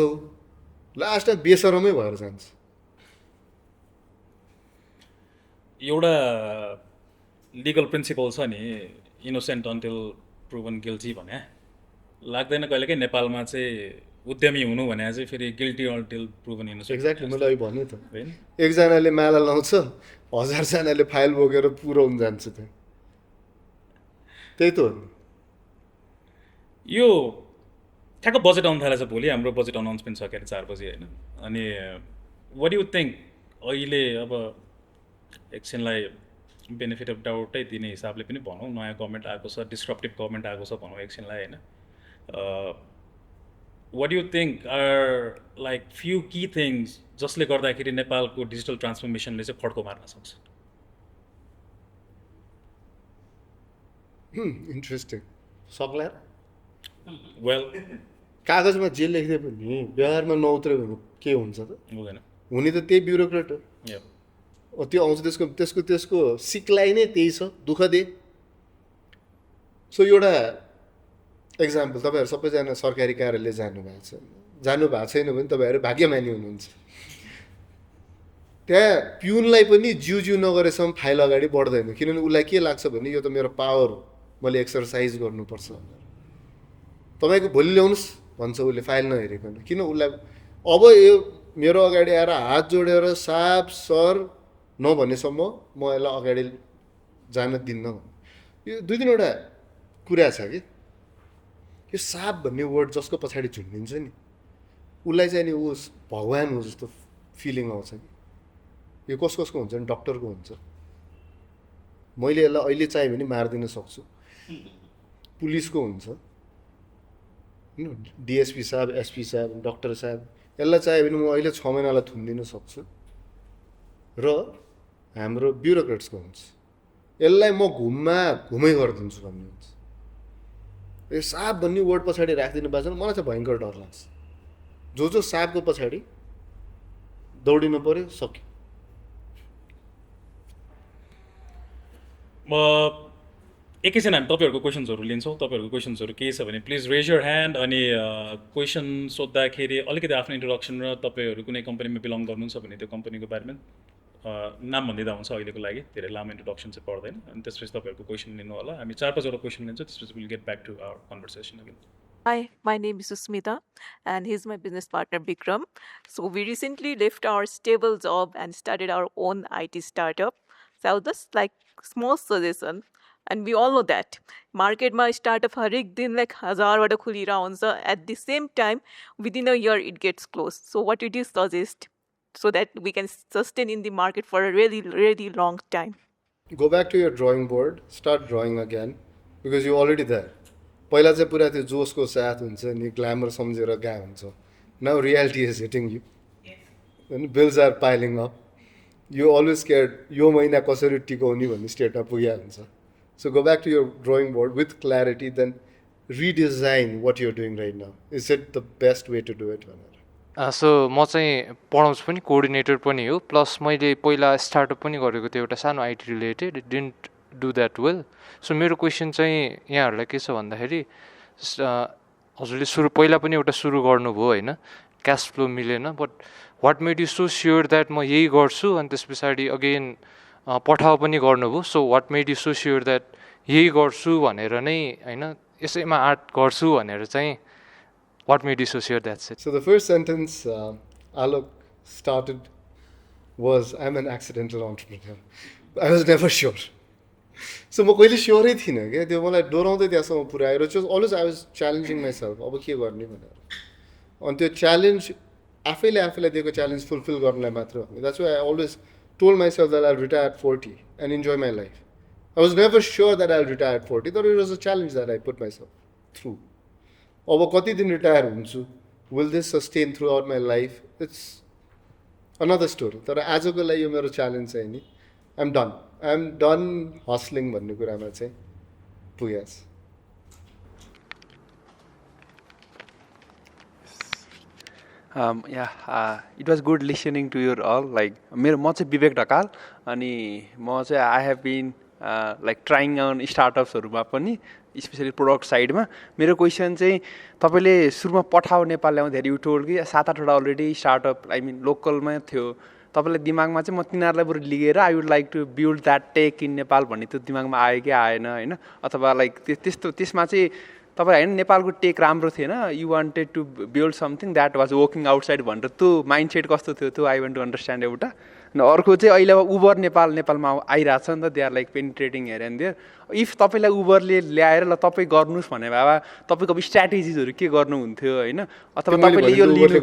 लास्टमा बेसरमै भएर जान्छ। एउटा लिगल प्रिन्सिपल छ नि, इनोसेन्ट अन्टिल प्रुभन गिल्टी भने। लाग्दैन कहिलेकाहीँ नेपालमा चाहिँ उद्यमी हुनु भने चाहिँ फेरि guilty until proven innocent. Exactly, मैले अहिले भन्यो त। एकजनाले माला लाउँछ, 1000जनाले फाइल बोकेर पुऱ्याउनु जान्छ। त्यही त हो नि। यो ठ्याक्क बजेट आउनु थालेछ भोलि। हाम्रो बजेट अनाउन्समेन्ट छ क्यारे 4 बजी होइन? अनि वाट यु थिङ्क अहिले अब एकछिनलाई बेनिफिट अफ डाउटै दिने हिसाबले पनि भनौँ, नयाँ गभर्मेन्ट आएको छ, डिस्ट्रप्टिभ गभर्मेन्ट आएको छ भनौँ एकछिनलाई होइन, what you think are like few key things जसले गर्दाखेरि नेपालको डिजिटल ट्रान्सफर्मेसनले चाहिँ फड्को मार्न सक्छ? इन्ट्रेस्टिङ। सक्ला वेल, कागजमा जे लेख्दै पनि व्यवहारमा नउत्रे भने के हुन्छ त? हुँदैन। हुने त त्यही ब्युरोक्रेट हो। त्यो आउँछ, त्यसको सिक्लाइ नै त्यही छ, दुःख दे। सो एउटा एक्जाम्पल, तपाईँहरू सबैजना सरकारी कार्यालय जानुभएको छैन भने तपाईँहरू भाग्यमानी हुनुहुन्छ। त्यहाँ पिउनलाई पनि जिउ नगरेसम्म फाइल अगाडि बढ्दैन, किनभने उसलाई के लाग्छ भने यो त मेरो पावर हो, मैले एक्सर्साइज गर्नुपर्छ। तपाईँको भोलि ल्याउनुहोस् भन्छ उसले फाइल नहेरिकन। किन उसलाई अब यो मेरो अगाडि आएर हात जोडेर साफ सर नभनेसम्म म यसलाई अगाडि जान दिन्न। यो 2-3वटा कुरा छ कि यो साप भन्ने वर्ड जसको पछाडि झुन्डिन्छ नि उसलाई चाहिँ नि ऊ भगवान् हो जस्तो फिलिङ आउँछ कि यो कसको हुन्छ नि डक्टरको हुन्छ। मैले यसलाई अहिले चाहियो भने मारिदिन सक्छु, पुलिसको हुन्छ होइन, डिएसपी साहब, एसपी साहब, डक्टर साहब, यसलाई चाहियो भने म अहिले 6 महिनालाई थुनिदिन सक्छु। र हाम्रो ब्युरोक्रेट्सको हुन्छ, यसलाई म घुमै गरिदिन्छु भन्ने हुन्छ। यो साप भन्ने वर्ड पछाडि राखिदिनु भएको छ मलाई चाहिँ भयङ्कर डर लाग्छ। जो सापको पछाडि दौडिनु पऱ्यो सक्यो। एकैछिन हामी तपाईँहरूको क्वेसन्सहरू लिन्छौँ। तपाईँहरूको क्वेसन्सहरू केही छ भने प्लिज रेज यर ह्यान्ड। अनि क्वेसन सोद्धाखेरि अलिकति आफ्नो इन्ट्रोडक्सन र तपाईँहरू कुनै कम्पनीमा बिलङ गर्नुहुन्छ भने त्यो कम्पनीको बारेमा नाम भनिदिँदा हुन्छ अहिलेको लागि, धेरै लामो इन्ट्रोडक्सन चाहिँ पर्दैन। अनि त्यसपछि तपाईँहरूको क्वेसन लिनु होला, हामी 4-5वटा क्वेसन लिन्छौँ, त्यसपछि will get back to our conversation again. Hi, my name is Susmita, and he's my business partner Bikram. So we recently left our stable job and started our own IT startup. So just like small suggestion, and we all know that market my startup harik din like 1000 khulira huncha. At the same time, within a year it gets closed. So what would you suggest so that we can sustain in the market for a really, really long time? Go back to your drawing board, start drawing again, because you're already there. पहिला चाहिँ पुरा त्यो जोसको साथ हुन्छ नि, glamour सम्झेर गए हुन्छ। Now reality is hitting you होइन, bills are piling up, you always care यो महिना कसरी टिकाउने भन्ने स्टेटमा पुगिया हुन्छ। So go back to your drawing board with clarity, then redesign what you're doing right now, is it the best way to do it भनेर। सो म चाहिँ पढाउँछु पनि, कोअर्डिनेटर पनि हो, प्लस मैले पहिला स्टार्टअप पनि गरेको थियो एउटा सानो IT related, it didn't do that well. So मेरो क्वेसन चाहिँ यहाँहरूलाई के छ भन्दाखेरि हजुरले पहिला पनि एउटा सुरु गर्नुभयो होइन, क्यास फ्लो मिलेन, but what made you so sure that म यही गर्छु, अनि त्यस पछाडि अगेन पठाओ पनि गर्नुभयो। So what made you so sure that यही गर्छु भनेर नै होइन, यसैमा आर्ट गर्छु भनेर चाहिँ what made you so sure that's it? So the first sentence Alok started was I'm an accidental entrepreneur. I was never sure. So म कहिले स्योरै थिइनँ क्या, त्यो मलाई डराउँदै त्यहाँसम्म पुऱ्याएर चाहिँ always I was challenging myself, अब के गर्ने भनेर। अनि त्यो च्यालेन्ज आफैलाई दिएको च्यालेन्ज फुलफिल गर्नलाई मात्र हो। That's why I always told myself that I retire at 40 and enjoy my life. I was never sure that I retire at 40, तर it was a challenge that I put myself through. अब कति दिन रिटायर हुन्छु, will this sustain throughout my life, it's another story. तर आजको लागि यो मेरो च्यालेन्ज चाहिँ नि आई एम डन हस्लिङ भन्ने कुरामा चाहिँ पुगेछ। It was good listening to you all. Like, म चाहिँ विवेक ढकाल, अनि म चाहिँ I have been like trying on स्टार्टअप्सहरूमा पनि, स्पेसली प्रोडक्ट साइडमा। मेरो क्वेसन चाहिँ तपाईँले सुरुमा पठाओ नेपाल ल्याउँ धेरै युटोल कि 7-8वटा अलरेडी स्टार्टअप आई मिन लोकलमै थियो, तपाईँलाई दिमागमा चाहिँ म तिनीहरूलाई बरु लिएर I would like to build that tech in Nepal भन्ने त्यो दिमागमा आयो कि आएन होइन, अथवा लाइक त्यस्तो त्यसमा चाहिँ तपाईँ होइन नेपालको टेक राम्रो थिएन, you wanted to build something that was working outside भनेर त्यो माइन्ड सेट कस्तो थियो त्यो आई वान्ट टु अन्डरस्ट्यान्ड एउटा। अनि अर्को चाहिँ अहिले अब उबर नेपालमा आइरहेको छ नि त, they are like penetrating here and there. If तपाईँलाई उबरले ल्याएर ल तपाईँ गर्नुहोस् भने बाबा तपाईँको अब स्ट्राटेजिजहरू के गर्नुहुन्थ्यो होइन, अथवा तपाईँले यो लिनु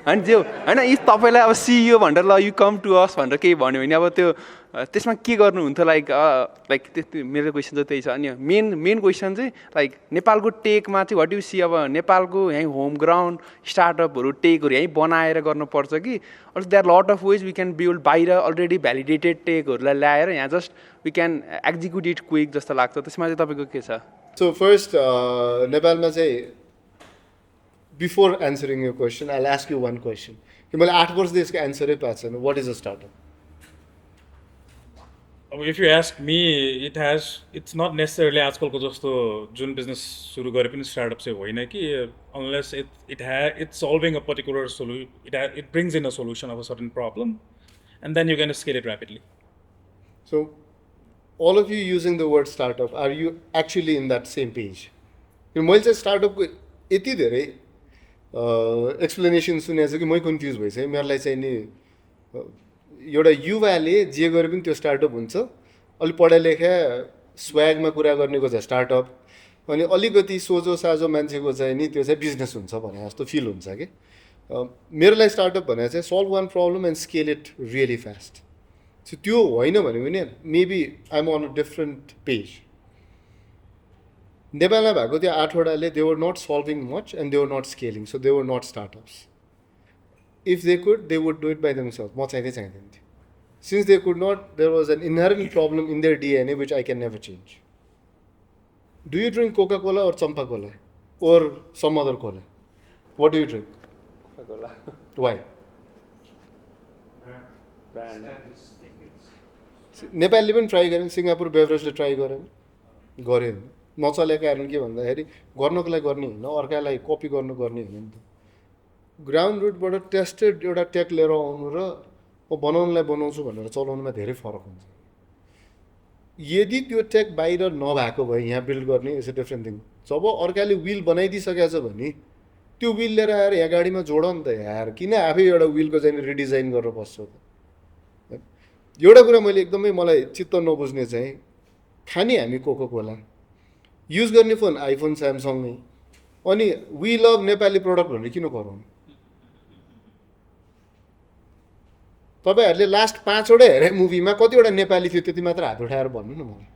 होइन जो होइन, इफ तपाईँलाई अब सिइओ भनेर ल यु कम टु अस भनेर केही भन्यो भने अब त्यो त्यसमा के गर्नुहुन्थ्यो, लाइक त्यति मेरो क्वेसन चाहिँ त्यही छ। अनि मेन क्वेसन चाहिँ लाइक नेपालको टेकमा चाहिँ वाट यु सी, अब नेपालको यहीँ होम ग्राउन्ड स्टार्टअपहरू टेकहरू यहीँ बनाएर गर्नुपर्छ कि also there lot of ways we can build बाहिर अलरेडी भ्यालिडेटेड टेकहरूलाई ल्याएर यहाँ just we can execute it quick जस्तो लाग्छ, त्यसमा चाहिँ तपाईँको के छ? सो फर्स्ट नेपालमा चाहिँ बिफोर एन्सरिङ यो question I will ask you one question कि मैले 8 वर्षदेखि यसको एन्सरै पाएको छैन, वाट इज अ स्टार्टअप? अब if you ask me, it's not necessarily आजकलको जस्तो जुन बिजनेस सुरु गरे पनि स्टार्टअप चाहिँ होइन कि, unless it's solving a particular it brings in a solution of a certain problem and then you can scale it rapidly. So all of you using the word startup, are you actually in that same page? मैले चाहिँ स्टार्टअपको यति धेरै explanation सुनेको छु कि मै confuse भइसकेँ। मेरो लागि चाहिँ नि एउटा युवाले जे गरे पनि त्यो स्टार्टअप हुन्छ, अलिक पढा लेखा स्वागमा कुरा गर्ने को चाहिँ स्टार्टअप, अनि अलिकति सोझो साझो मान्छेको चाहिँ नि त्यो चाहिँ बिजनेस हुन्छ भने जस्तो फिल हुन्छ कि मेरो लागि स्टार्टअप भनेर चाहिँ solve one problem and scale it really fast. So त्यो होइन भने पनि maybe I am on a different page. नेपालमा भएको त्यो 8वटाले they were not solving much and they were not scaling, so they were not startups. If they could they would do it by themselves. म चाहिँदैन थियो. Since they could not, there was an inherent problem in their DNA which I can never change. Do you drink Coca-Cola or Champa Cola? Or some other cola? What do you drink? Coca-Cola. Why? Brand. नेपालले पनि try गरेन, Singapore बेभरेजले try गऱ्यो. नचलेको कारण के भन्दाखेरि गर्नको लागि गर्ने होइन, अर्कालाई कपी गर्ने होइन नि त. ग्राउन्ड रुटबाट टेस्टेड एउटा टेक लिएर आउनु र म बनाउनुलाई बनाउँछु भनेर चलाउनुमा धेरै फरक हुन्छ. यदि त्यो टेक बाहिर नभएको भए यहाँ बिल्ड गर्ने इज अ डिफ्रेन्ट थिङ. जब अर्काले विल बनाइदिइसकेको छ भने त्यो विल लिएर आएर यहाँ गाडीमा जोड नि त यार, किन आफै एउटा विलको चाहिँ रिडिजाइन गरेर बस्छौ त. एउटा कुरा मैले एकदमै मलाई चित्त नबुझ्ने चाहिँ, खाने हामी कोकाकोला, युज गर्ने फोन आइफोन स्यामसङ नै, अनि वी लभ नेपाली प्रडक्ट भनेर किन गराउनु. तपाईँहरूले लास्ट 5वटा हेरे मुभीमा कतिवटा नेपाली थियो त्यति मात्र हात उठाएर भन्नु न मलाई.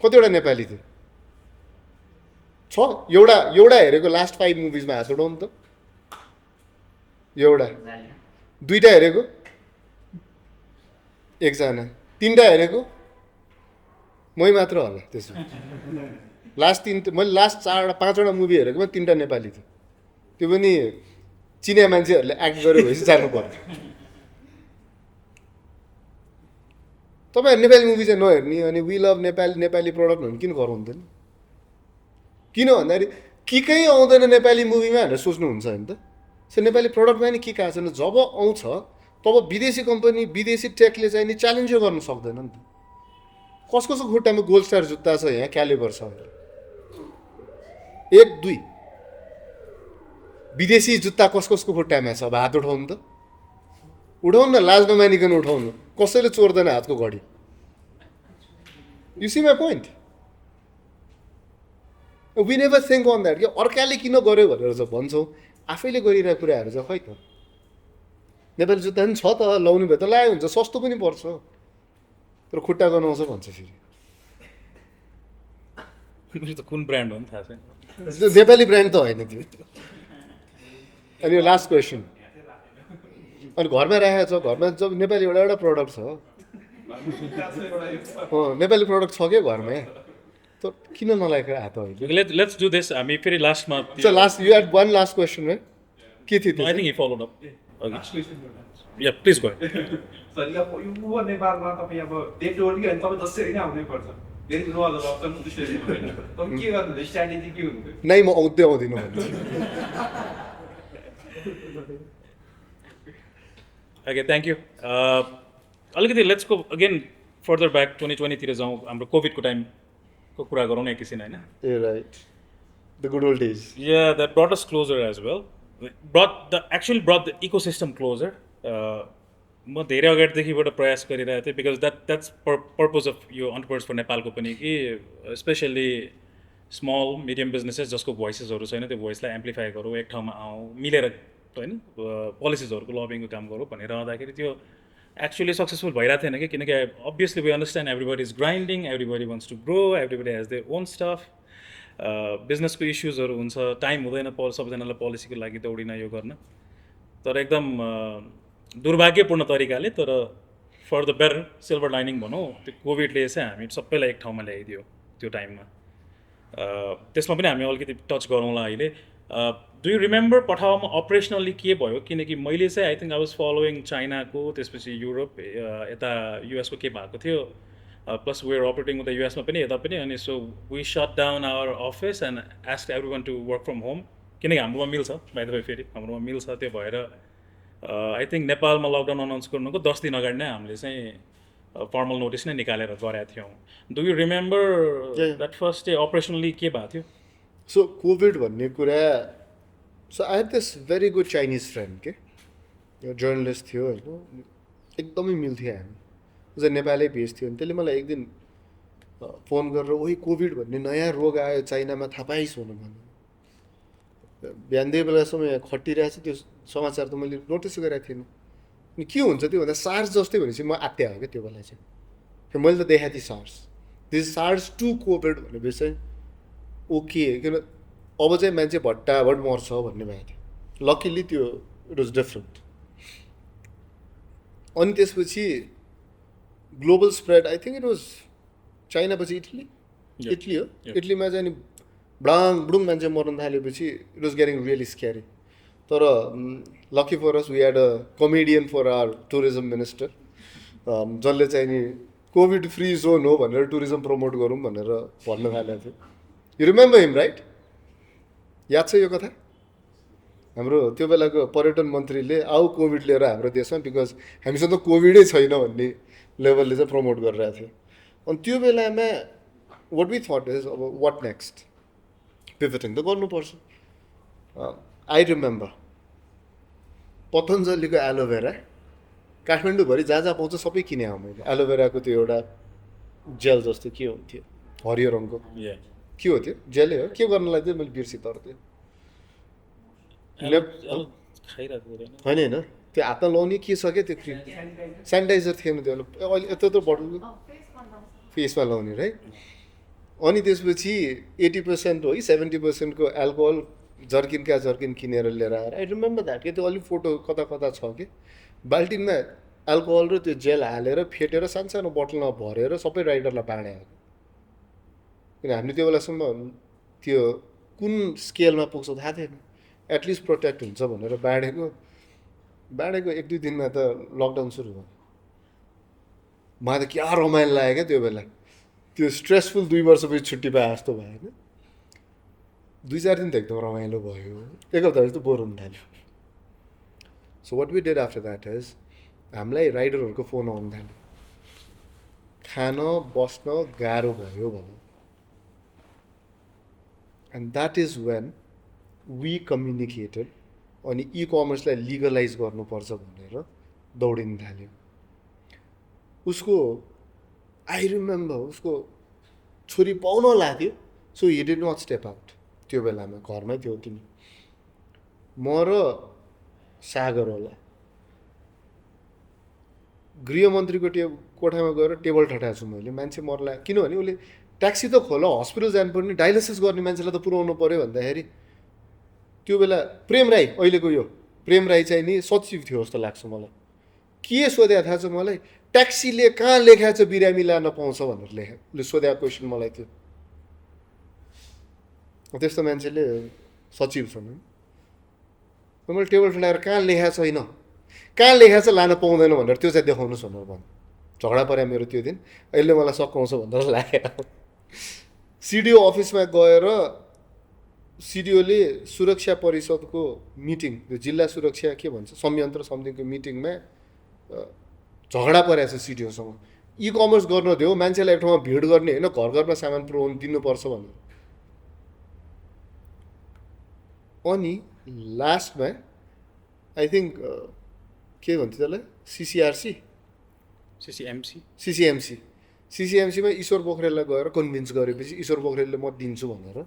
कतिवटा नेपाली थियो? छ एउटा हेरेको लास्ट 5 मुभिजमा हात उठाउनु त. एउटा 2टा हेरेको, 1जना, 3टा हेरेको मै मात्र होला. त्यसो लास्ट 3 मैले लास्ट 4-5वटा मुभी हेरेकोमा 3टा नेपाली थियो. त्यो पनि चिनिया मान्छेहरूले एक्ट गर्यो भएपछि जानु पर्यो. तपाईँहरू नेपाली मुभी चाहिँ नहेर्ने अनि वी लभ नेपाली प्रडक्ट भने किन गराउँदैन? किन भन्दाखेरि किकै आउँदैन नेपाली मुभीमा भनेर सोच्नुहुन्छ नि त. सो नेपाली प्रडक्टमा नि किक आएको छैन. जब आउँछ तब विदेशी कम्पनी विदेशी टेकले चाहिँ नि च्यालेन्जै गर्न सक्दैन नि त. कसको खुट्टामा गोल्ड स्टार जुत्ता छ, यहाँ क्यालिबर छ, 1, 2 विदेशी जुत्ता कसको खुट्टामा छ? अब हात उठाउनु त, उठाउनु न, लाज नमानिकन उठाउनु. कसैले चोर्दैन हातको घडी. You see my point? We never think on that कि अर्काले किन गर्यो भनेर चाहिँ भन्छौँ, आफैले गरिरहेको कुराहरू चाहिँ खै त. नेपाली जुत्ता पनि छ त, लाउनु भए त लगायो हुन्छ, सस्तो पनि पर्छ, तर खुट्टा गनाउँछ भन्छ. फेरि त कुन ब्रान्ड हो नि थाहा छैन. नेपाली ब्रान्ड त होइन त्यो. अनि यो लास्ट क्वेसन, अनि घरमा राखेको छ, घरमा जब नेपाली एउटा प्रडक्ट छ, नेपाली प्रडक्ट छ क्या घरमा, त किन नलागेको हात अहिले? Let's do this. हामी फेरि लास्टमा last you had one last question है, के थियो? I think Hee followed up. Yeah please go. Sir यो नेपालमा तपाईँ अब डेभलपमेन्ट अनि तपाईँ जसरी नै आउनै पर्छ. धेरै रोल अप्सन त्यसरी होइन. तपाईँ के गर्नु स्ट्र्याटेजी के हुन्छ? नै म आउँदिनँ भन्छु. Okay, thank you. अलिकति let's go again further back 2020तिर जाउँ. हाम्रो कोभिडको टाइमको कुरा गरौँ न एकैछिन होइन. Ah right, the good old days. Yeah that brought us closer as well. Brought the ecosystem closer. म धेरै अगाडिदेखिबाट प्रयास गरिरहेको थिएँ, बिकज द्याट्स पर्पज अफ यो अन्टरप्रेन्योर्स फर नेपालको पनि, कि स्पेसल्ली स्मल मिडियम बिजनेसेस जसको भोइसेसहरू छैन, त्यो भोइसलाई एम्प्लिफाई गरौँ, एक ठाउँमा आउँ, मिलेर होइन पोलिसिजहरूको लबिङको काम गरौँ भनेर आउँदाखेरि त्यो एक्चुअली सक्सेसफुल भइरहेको थिएन कि. किनकि obviously we understand everybody is grinding, everybody wants to grow, everybody has their own stuff. बिजनेसको इस्युजहरू हुन्छ, टाइम हुँदैन सबैजनालाई पोलिसीको लागि दौडिन यो गर्न. तर एकदम दुर्भाग्यपूर्ण तरिकाले, तर for the better silver lining भनौँ, त्यो कोभिडले चाहिँ हामी सबैलाई एक ठाउँमा ल्याइदियो त्यो टाइममा. त्यसमा पनि हामी अलिकति टच गरौँला अहिले. डु यु रिमेम्बर पठाओमा अपरेसनल्ली के भयो? किनकि मैले चाहिँ I think I was following चाइनाको, त्यसपछि युरोप, यता युएसको के भएको थियो, plus we are operating with युएसमा पनि यता पनि. अनि so we shut down our office and ask every one to work from home, किनकि हाम्रोमा मिल्छ. बाइ द वे फेरि हाम्रोमा मिल्छ. त्यो भएर आई थिङ्क नेपालमा लकडाउन अनाउन्स गर्नुको 10 दिन अगाडि नै हामीले चाहिँ फर्मल नोटिस नै निकालेर गरेका थियौँ. Do you remember that first day operationally के भएको थियो? सो कोभिड भन्ने कुरा, so I have this very good Chinese friend के, यो जर्नलिस्ट थियो होइन, एकदमै मिल्थ्यो हामी चाहिँ नेपालै बेस थियो अनि त्यसले मलाई एक दिन फोन गरेर ओही कोभिड भन्ने नयाँ रोग आयो चाइनामा थाहा पाइस् भनौँ भन्नु बिहान 2 बेलासम्म यहाँ खटिरहेको छ त्यो समाचार त मैले नोटिस गरेको थिइनँ अनि के हुन्छ त्यो भन्दा सार्स जस्तै भनेपछि म आत्या हो क्या त्यो बेला चाहिँ मैले त देखाएको थिएँ सार्स दिस सार्स 2 कोभिड भनेपछि चाहिँ ओके किन अब चाहिँ मान्छे भट्टाभट मर्छ भन्ने भएको थियो लकिली त्यो इट वाज डिफरेन्ट अनि त्यसपछि global spread I think it was चाइनापछि इटली हो इटलीमा चाहिँ नि बुडुङ मान्छे मर्न थालेपछि it was getting really scary तर lucky for us we had a comedian for our tourism minister जसले चाहिँ नि कोभिड फ्री जोन हो भनेर टुरिज्म प्रमोट गरौँ भनेर भन्न थालेको थियो यु रिमेम्बर हिम राइट याद छ यो कथा हाम्रो त्यो बेलाको पर्यटन मन्त्रीले आऊ कोभिड लिएर हाम्रो देशमा बिकज हामीसँग त कोभिडै छैन भन्ने लेभलले चाहिँ प्रमोट गरिरहेको थियो अनि त्यो बेलामा वाट वी थट इज अब वाट नेक्स्ट पिभटिङ त गर्नुपर्छ आई रिमेम्बर पतञ्जलीको एलोभेरा काठमाडौँभरि जहाँ जहाँ पाउँछ सबै किने आउँ मैले एलोभेराको त्यो एउटा जेल जस्तो के हुन्थ्यो हरियो रङको के हो त्यो जेलै हो के गर्नलाई चाहिँ मैले बिर्सेँ तर त्यो होइन होइन त्यो हातमा लाउने के छ क्या त्यो क्रिम सेनिटाइजर थिएन त्यो अहिले यत्रो बोटल फेसमा लाउने राइट अनि त्यसपछि 80% हो कि 70% को एल्कोहल जर्किन किनेर लिएर आएर आई रिमेम्बर द्याट कि त्यो अलिक फोटो कता कता छ कि बाल्टिनमा एल्कोहल र त्यो जेल हालेर फेटेर सानो बोतलमा भरेर सबै राइडरलाई बाँडे किन हामीले त्यो बेलासम्म त्यो कुन स्केलमा पुग्छ थाहा थिएन एटलिस्ट प्रोटेक्ट हुन्छ भनेर बाँडेको 1-2 दिनमा त लकडाउन सुरु भयो मलाई त क्या रमाइलो लाग्यो क्या त्यो बेला त्यो स्ट्रेसफुल 2 वर्षपछि छुट्टी पाए जस्तो भयो होइन 2-4 दिन त एकदम रमाइलो भयो एक हप्ता जस्तो बोर हुन थाल्यो so what we did after that is हामीलाई राइडरहरूको फोन आउनु थाल्यो खान बस्न गाह्रो भयो भनौँ and that is when we communicated अनि कमर्सलाई लिगलाइज गर्नुपर्छ भनेर दौडिन थाल्यो उसको आई रिमेम्बर उसको छोरी पाउन लाग्थ्यो so he did not step out त्यो बेलामा घरमै थियो तिमी म र सागर होला गृहमन्त्रीको कोठामा गएर टेबल ठटाएको छु मैले मान्छे मर्ला किनभने उसले ट्याक्सी त खोला हस्पिटल जानुपर्ने डायलिसिस गर्ने मान्छेलाई त पुऱ्याउनु पऱ्यो भन्दाखेरि त्यो बेला प्रेम राई अहिलेको यो प्रेम राई चाहिँ नि सचिव थियो जस्तो लाग्छ मलाई के सोधेको थाहा छ मलाई ट्याक्सीले कहाँ लेखाएको छ बिरामी लान पाउँछ भनेर लेखे उसले सोधेको क्वेसन मलाई थियो त्यस्तो मान्छेले सचिव छन् मैले टेबल ठुलाएर कहाँ लेखाएको छैन कहाँ लेखाएको छ लान पाउँदैन भनेर त्यो चाहिँ देखाउनुहोस् भनेर भन्नु झगडा पर्यो मेरो त्यो दिन अहिले मलाई सकाउँछ भनेर लाग्यो सिडिओ अफिसमा गएर सिडिओले सुरक्षा परिषदको मिटिङ त्यो जिल्ला सुरक्षा के भन्छ संयन्त्र समितिको मिटिङमा झगडा परेको छ सिडिओसँग कमर्स गर्न दियो मान्छेलाई एक ठाउँमा भिड गर्ने होइन घर घरमा सामान पुऱ्याउनु दिनुपर्छ भनेर अनि लास्टमा आई थिङ्क के भन्थ्यो त्यसलाई सिसिएमसीमा ईश्वर पोखरेललाई गएर कन्भिन्स गरेपछि ईश्वर पोखरेलले म दिन्छु भनेर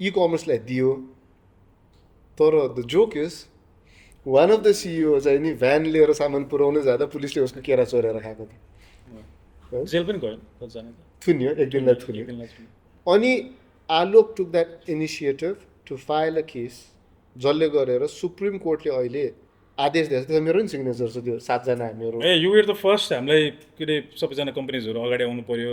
कमर्सलाई दियो तर the joke is one of the CEO चाहिँ नि भ्यान लिएर सामान पुऱ्याउनु जाँदा पुलिसले उसको केरा चोरेर खाएको थियो जेल पनि गयो थुन्यो एक दिनलाई थुन्यो अनि Alok took that initiative to file a case जसले गरेर सुप्रिम कोर्टले अहिले आदेश दिएछ त्यसमा मेरो नि सिग्नेचर छ त्यो 7 जना हामीहरू यु वर द फर्स्ट हामीलाई के अरे सबैजना कम्पनीजहरू अगाडि आउनु पर्यो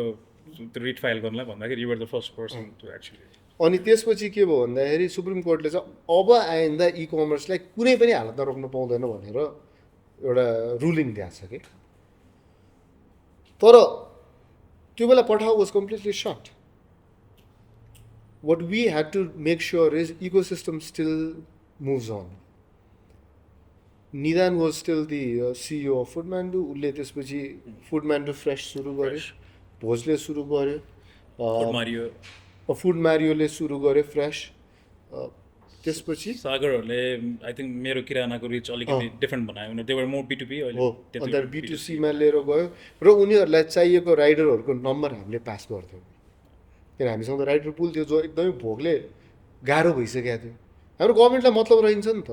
रिट फाइल गर्नलाई भन्दाखेरि you were the first person to actually अनि त्यसपछि के भयो भन्दाखेरि सुप्रिम कोर्टले चाहिँ अब आइन्दा कमर्सलाई कुनै पनि हालतमा रोक्न पाउँदैन भनेर एउटा रुलिङ दिएको छ कि तर त्यो बेला Pathao was completely short what we had to make sure is ecosystem still moves on. Nidan was still the CEO of Foodmandu. उसले त्यसपछि Foodmandu Fresh सुरु गर्यो भोजले सुरु गर्यो फुड मारियोले सुरु गर्यो फ्रेश त्यसपछि सागरहरूले आई थिङ्क मेरो किरानाको रिच अलिकति डिफ्रेन्ट बनायो उनीहरू देवर मोर B2B अहिले हो अन्त B2Cमा लिएर गयो र उनीहरूलाई चाहिएको राइडरहरूको नम्बर हामीले पास गर्थ्यौँ किन हामीसँग त राइडर पुल थियो जो एकदमै भोकले गाह्रो भइसकेको थियो हाम्रो गभर्मेन्टलाई मतलब रहन्छ नि त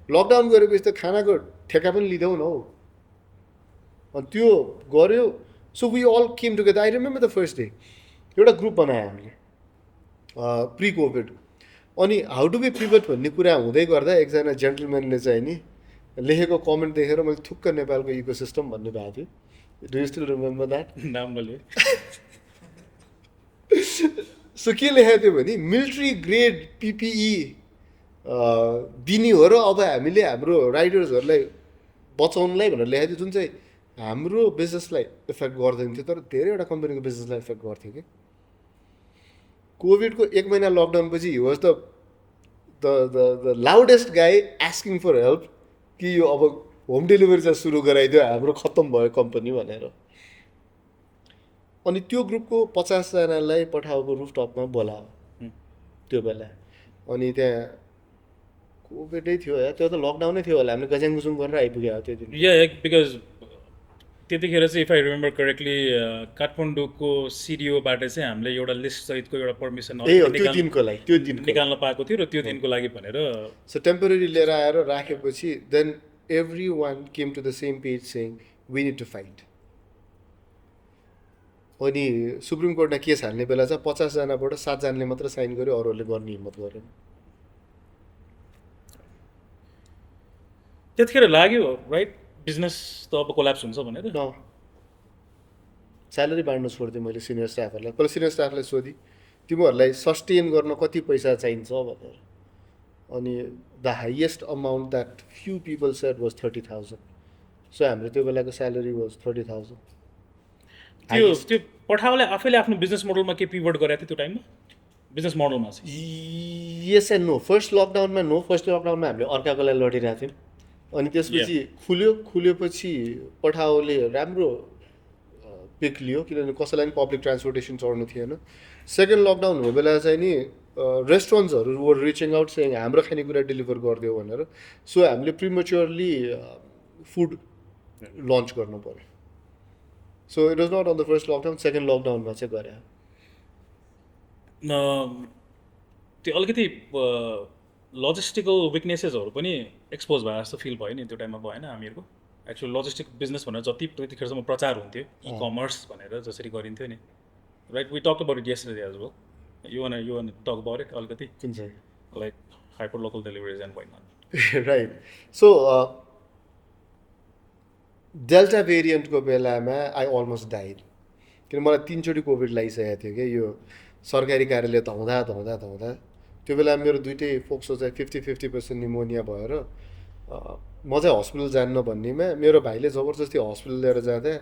लकडाउन गरेपछि त खानाको ठेक्का पनि लिँदैनौ हौ अनि त्यो गऱ्यो so we all came together I remember the first day एउटा ग्रुप बनायो हामीले प्री कोभिड अनि हाउ डु बी पिभट भन्ने कुरा हुँदै गर्दा एकजना जेन्टलम्यानले चाहिँ नि लेखेको कमेन्ट देखेर मैले थुक्क नेपालको इकोसिस्टम भन्ने भएको थियो do you still remember that नाम बोल्यो सो के लेखेको थियो भने मिलिट्री ग्रेड PPE दिने हो र अब हामीले हाम्रो राइडर्सहरूलाई बचाउनुलाई भनेर लेखेको थियो जुन चाहिँ हाम्रो बिजनेसलाई इफेक्ट गर्दैन थियो तर धेरैवटा कम्पनीको बिजनेसलाई इफेक्ट गर्थ्यो कि कोभिडको 1 महिना लकडाउन पछि हि वाज द लाउडेस्ट गाई आस्किङ फर हेल्प कि यो अब होम डेलिभरी चाहिँ सुरु गराइदियो हाम्रो खत्तम भयो कम्पनी भनेर अनि त्यो ग्रुपको 50 जनालाई पठाएको रुफटपमा बोलायो त्यो बेला अनि त्यहाँ कोभिडै थियो या त्यो त लकडाउनै थियो होला हामीले गज्याङ गुजुङ गरेर आइपुग्यो त्यो दिन या बिकज त्यतिखेर चाहिँ इफ आई रिमेम्बर करेक्टली काठमाडौँको CDOबाट चाहिँ हामीले एउटा लिस्ट सहितको एउटा पर्मिसन त्यो दिनको लागि त्यो दिन निकाल्न पाएको थियो र त्यो दिनको लागि भनेर सो टेम्पोरेरी लिएर आएर राखेपछि then every one came to the same page saying we need to fight अनि सुप्रिम कोर्टमा केस हाल्ने बेला चाहिँ 50 जनाबाट 7 जनाले मात्र साइन गर्यो अरूहरूले गर्ने हिम्मत गरेन त्यतिखेर लाग्यो राइट बिजनेस त अब कोल्याप्स हुन्छ भनेर न स्यालेरी बाँड्नु छोडिदिएँ मैले सिनियर स्टाफहरूलाई पहिला सिनियर स्टाफलाई सोधेँ तिमीहरूलाई सस्टेन गर्न कति पैसा चाहिन्छ भनेर अनि the highest amount that few people shed was 30,000 so हाम्रो त्यो बेलाको स्यालेरी वाज 30,000 त्यो पठाओले आफैले आफ्नो बिजनेस मोडलमा के पिभट गरेको थियो त्यो टाइममा बिजनेस मोडलमा चाहिँ यस एन्ड नो फर्स्ट लकडाउनमा हामीले अर्काको लागि लडिरहेको थियौँ अनि त्यसपछि खुल्योपछि पठाओले राम्रो पिक लियो किनभने कसैलाई पनि पब्लिक ट्रान्सपोर्टेसन चढ्नु थिएन सेकेन्ड लकडाउन हुने बेला चाहिँ नि रेस्टुरेन्ट्सहरू वर रिचिङ आउट सेङ हाम्रो खानेकुरा डेलिभर गरिदियो भनेर सो हामीले प्रिमेच्योरली फुड लन्च गर्नु पऱ्यो so it was not on the first lockdown second लकडाउनमा चाहिँ गरे त्यो अलिकति लजिस्टिकल विकनेसेसहरू पनि एक्सपोज भए जस्तो फिल भयो नि त्यो टाइममा भएन हामीहरूको एक्चुअल लजिस्टिक बिजनेस भनेर जति त्यतिखेरसम्म प्रचार हुन्थ्यो E-कमर्स भनेर जसरी गरिन्थ्यो नि right we talk about it yesterday as well you want to talk about it अलिकति कुन चाहिँ like hyper local deliveries and whatnot right so delta भेरिएन्टको बेलामा आई अलमोस्ट डाइड किन मलाई 3 चोटि कोभिड लागिसकेको थियो कि यो सरकारी कार्यालय धौँदा त्यो बेला मेरो दुइटै फोक्सो चाहिँ 50-50% निमोनिया भएर म चाहिँ हस्पिटल जान्न भन्नेमा मेरो भाइले जबरजस्ती हस्पिटल लिएर जाँदा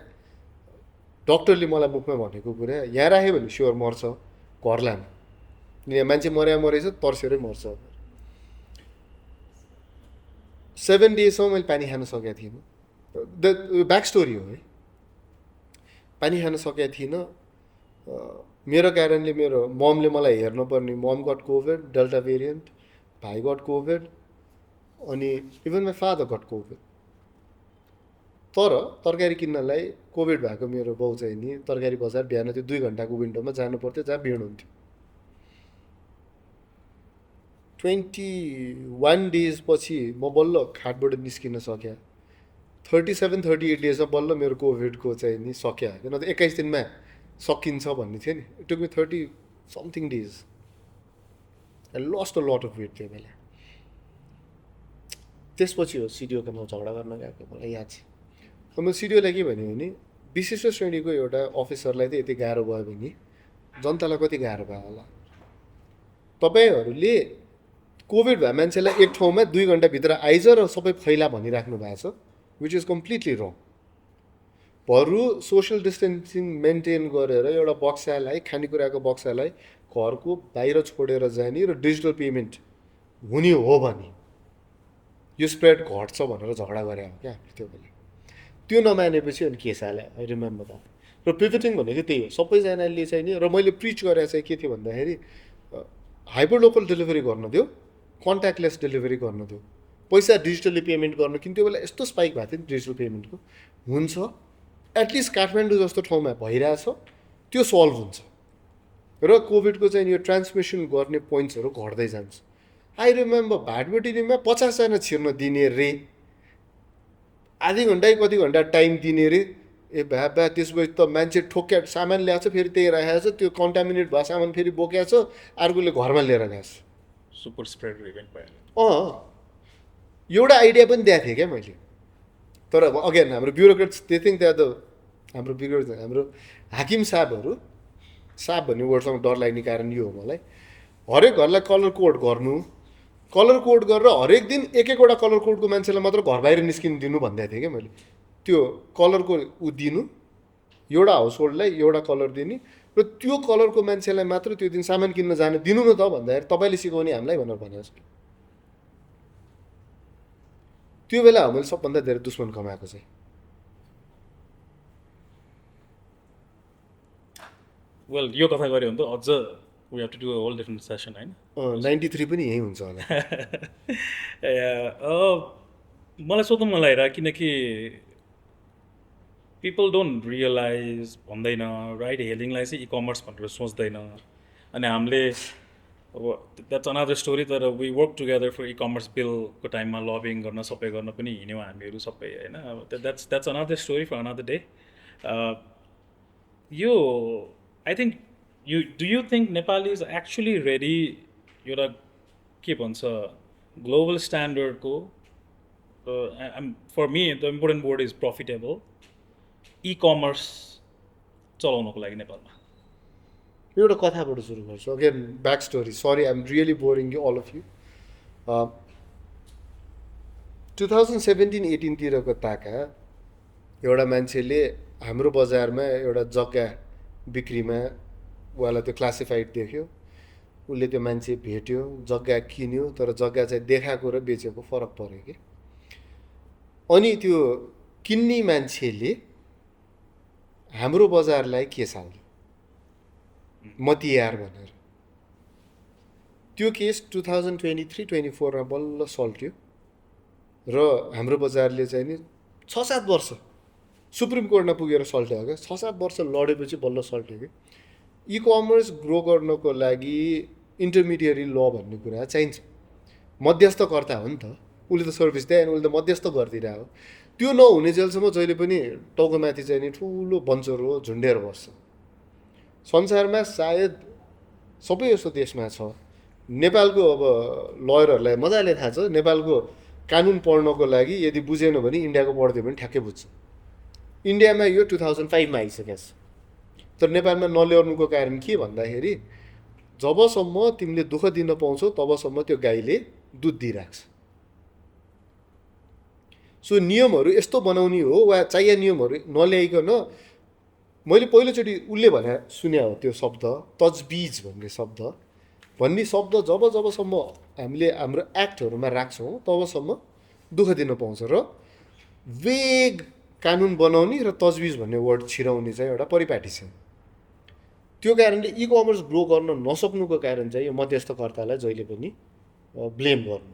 डक्टरले मलाई मुखमा भनेको कुरा यहाँ राख्यो भने स्योर मर्छ घर लानु यहाँ मान्छे मरेछ तर्सेरै मर्छ 7 डेजसम्म मैले पानी खान सकेको थिइनँ द ब्याक स्टोरी हो है पानी खान सकेको थिइनँ मेरो कारणले मेरो ममले मलाई हेर्नुपर्ने mom got covid delta variant भाइ गट कोभिड अनि even my father got covid तर तरकारी किन्नलाई कोभिड भएको मेरो बाउ चाहिँ नि तरकारी बजार बिहान त्यो 2 घन्टाको विन्डोमा जानु पर्थ्यो जहाँ भिड हुन्थ्यो 21 डेज पछि म बल्ल खाटबाट निस्किन सकेँ 37-38 डेजमा बल्ल मेरो कोभिडको चाहिँ नि सक्यो किन त 21 दिनमा सकिन्छ भन्ने थियो नि it took me 30 something days I lost a lot of weight त्यो बेला त्यसपछि हो सिडिओको म झगडा गर्न गएको मलाई याद छ म सिडिओलाई के भन्यो भने विशिष्ट श्रेणीको एउटा अफिसरलाई त यति गाह्रो भयो भने जनतालाई कति गाह्रो भयो होला तपाईँहरूले कोभिड भए मान्छेलाई एक ठाउँमा 2 घन्टाभित्र आइज र सबै फैला भनिराख्नु भएको छ विच इज कम्प्लिटली रङ बरु सोसियल डिस्टेन्सिङ मेन्टेन गरेर एउटा बक्सालाई खानेकुराको बक्सालाई घरको बाहिर छोडेर जाने र डिजिटल पेमेन्ट हुने हो भने यो स्प्रेड घट्छ भनेर झगडा गरे हो क्या त्यो बेला त्यो नमानेपछि अनि केस हाल्यो आई रिमेम्बर द्याट र पिभटिङ भनेको त्यही हो सबैजनाले चाहिँ नि र मैले प्रिच गरेर चाहिँ के थियो भन्दाखेरि हाइपर लोकल डेलिभरी गर्न दियो कन्ट्याक्टलेस डेलिभरी गर्नु थियो, पैसा डिजिटली पेमेन्ट गर्नु, किन त्यो बेला यस्तो स्पाइक भएको थियो नि डिजिटल पेमेन्टको। हुन्छ एटलिस्ट काठमाडौँ जस्तो ठाउँमा भइरहेछ, त्यो सल्भ हुन्छ र कोभिडको चाहिँ यो ट्रान्समिसन गर्ने पोइन्ट्सहरू घट्दै जान्छ। आई रिमेम्बर भाटबेटिनीमा 50जना छिर्न दिने रे, आधी घन्टा कति घन्टा टाइम दिने रे। ए भ्या त्यसपछि त मान्छे ठोक्या सामान ल्याएको छ, फेरि त्यही राखेको छ, त्यो कन्टामिनेट भएको सामान फेरि बोकेको छ, अर्कोले घरमा लिएर गएको छ। सुपर स्प्रेडर इभेन्ट भयो। एउटा आइडिया पनि दिएको थिएँ क्या मैले, तर अगेन हाम्रो bureaucrats they think that the हाम्रो ब्युरोक्रेट्स हाम्रो हाकिम साहबहरू, साहब भन्ने वर्डसँग डर लाग्ने कारण यो हो मलाई, हरेक घरलाई कलर कोड गर्नु, कलर कोड गरेर हरेक दिन एक एकवटा कलर कोडको मान्छेलाई मात्र घर बाहिर निस्किनु दिनु भन्दै थिएँ क्या मैले। त्यो कलरको ऊ दिनु, एउटा हाउस होल्डलाई एउटा कलर दिने र त्यो कलरको मान्छेलाई मात्र त्यो दिन सामान किन्न जानु दिनु न त भन्दाखेरि तपाईँले सिकाउने हामीलाई भनेर भनेको छ। त्यो बेला हो मैले सबभन्दा धेरै दुश्मन कमाएको चाहिँ। वेल यो कथा गऱ्यो भने त अझ we have to do a whole different session होइन। 93 पनि यहीँ हुन्छ होला। मलाई सोध्नु मन लागिरहेको, किनकि पिपल डोन्ट रियलाइज भन्दैन राइड हेलिङलाई चाहिँ इकमर्स भनेर सोच्दैन। अनि हामीले अब द्याट्स अनदर स्टोरी, तर we work together for ecommerce बिलको टाइममा लबिङ गर्न सबै गर्न पनि हिँड्यौँ हामीहरू सबै होइन। That's another story for another day. यो I think do you think Nepal is actually ready एउटा के भन्छ ग्लोबल स्ट्यान्डर्डको, for me the important word is profitable ecommerce चलाउनको लागि नेपालमा? एउटा कथाबाट सुरु गर्छु, again back story, sorry I am really boring you all of you. 2017-18तिरको ताका एउटा मान्छेले हाम्रो बजारमा एउटा जग्गा बिक्रीमा उहाँलाई त्यो क्लासिफाइड देख्यो, उसले त्यो मान्छे भेट्यो, जग्गा किन्यो, तर जग्गा चाहिँ देखाएको र बेचेको फरक पऱ्यो कि। अनि त्यो किन्ने मान्छेले हाम्रो बजारलाई के साल्यो मतियार भनेर। त्यो केस 2023-24मा बल्ल सल्ट्यो र हाम्रो बजारले चाहिँ नि 6-7 वर्ष सुप्रिम कोर्टमा पुगेर सल्ट्यो क्या। 6-7 वर्ष लडेपछि बल्ल सल्ट्यो कि। इकमर्स ग्रो गर्नको लागि इन्टरमिडिएरी ल भन्ने कुरा चाहिन्छ। मध्यस्थकर्ता हो नि त, उसले त सर्भिस दियो अनि उसले त मध्यस्थ गरिदिरहेको। त्यो नहुने जेलसम्म जहिले पनि टाउकोमाथि चाहिँ नि ठुलो बन्चरो झुन्डेर बस्छ। संसारमा सायद सबै यस्तो देशमा छ। नेपालको अब लयरहरूलाई मजाले थाहा छ, नेपालको कानुन पढ्नको लागि यदि बुझेन भने इन्डियाको पढ्दियो भने ठ्याक्कै बुझ्छ। इन्डियामा यो 2005मा आइसकेको छ, तर नेपालमा नल्याउनुको कारण के भन्दाखेरि जबसम्म तिमीले दुःख दिन पाउँछौ तबसम्म त्यो गाईले दुध दिइराख्छ। सो नियमहरू यस्तो बनाउने हो वा चाहिए नियमहरू नल्याइकन, मैले पहिलोचोटि उसले भने सुने हो त्यो शब्द तजबिज भन्ने शब्द, भन्ने शब्द जबसम्म हामीले हाम्रो एक्टहरूमा राख्छौँ तबसम्म दुःख दिन पाउँछ। र वेग कानुन बनाउने र तजबिज भन्ने वर्ड छिराउने चाहिँ एउटा परिपाटी छ। त्यो कारणले इकमर्स ग्रो गर्न नसक्नुको कारण चाहिँ यो मध्यस्थकर्तालाई जहिले पनि ब्लेम गर्नु।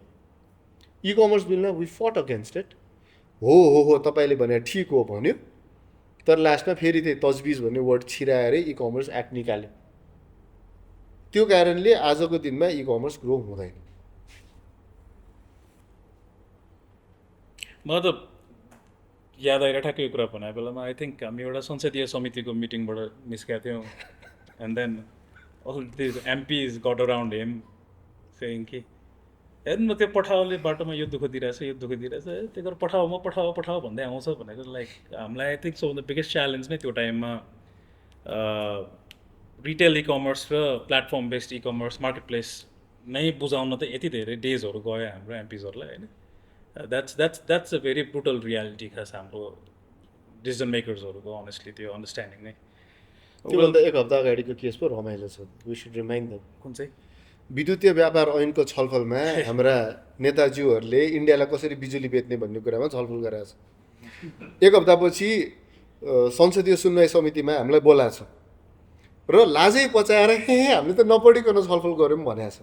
इकमर्स बिलमा वी फट अगेन्स्ट इट। हो तपाईँले भने ठिक हो भन्यो, तर लास्टमा फेरि त्यही तजबिज भन्ने वर्ड छिराएर इकमर्स एक्ट निकाल्यो। त्यो कारणले आजको दिनमा इकमर्स ग्रो हुँदैन। मलाई त याद आएर ठ्याक्कै कुरा भने बेलामा आई थिङ्क हामी एउटा संसदीय समितिको मिटिङबाट निस्केका थियौँ, and then all this MPs got around him saying कि हेर्नु त्यो पठाओले बाटोमा यो दुःख दिइरहेछ यो दुःख दिइरहेछ, त्यो गरेर पठाऊ म पठाऊ भन्दै आउँछ भनेको। लाइक हामीलाई I think so the biggest challenge नै त्यो टाइममा रिटेल इकमर्स र platform based e-commerce market place नै बुझाउन त यति धेरै डेजहरू गयो हाम्रो एमपिजहरूलाई होइन। That's a very brutal reality खास हाम्रो डिसिजन मेकर्सहरूको अनेस्टली त्यो अन्डरस्ट्यान्डिङ नै। त्योभन्दा एक हप्ता अगाडिको केस पो रमाइलो छ, वी सुड रिमाइन्ड देम। कुन चाहिँ? विद्युतीय व्यापार ऐनको छलफलमा हाम्रा नेताजीहरूले इन्डियालाई कसरी बिजुली बेच्ने भन्ने कुरामा छलफल गरेको छ। एक हप्तापछि संसदीय सुनवाई समितिमा हामीलाई बोलाएको छ र लाजै पचाएर हामीले त नपढिकन छलफल गऱ्यौँ भनेको छ।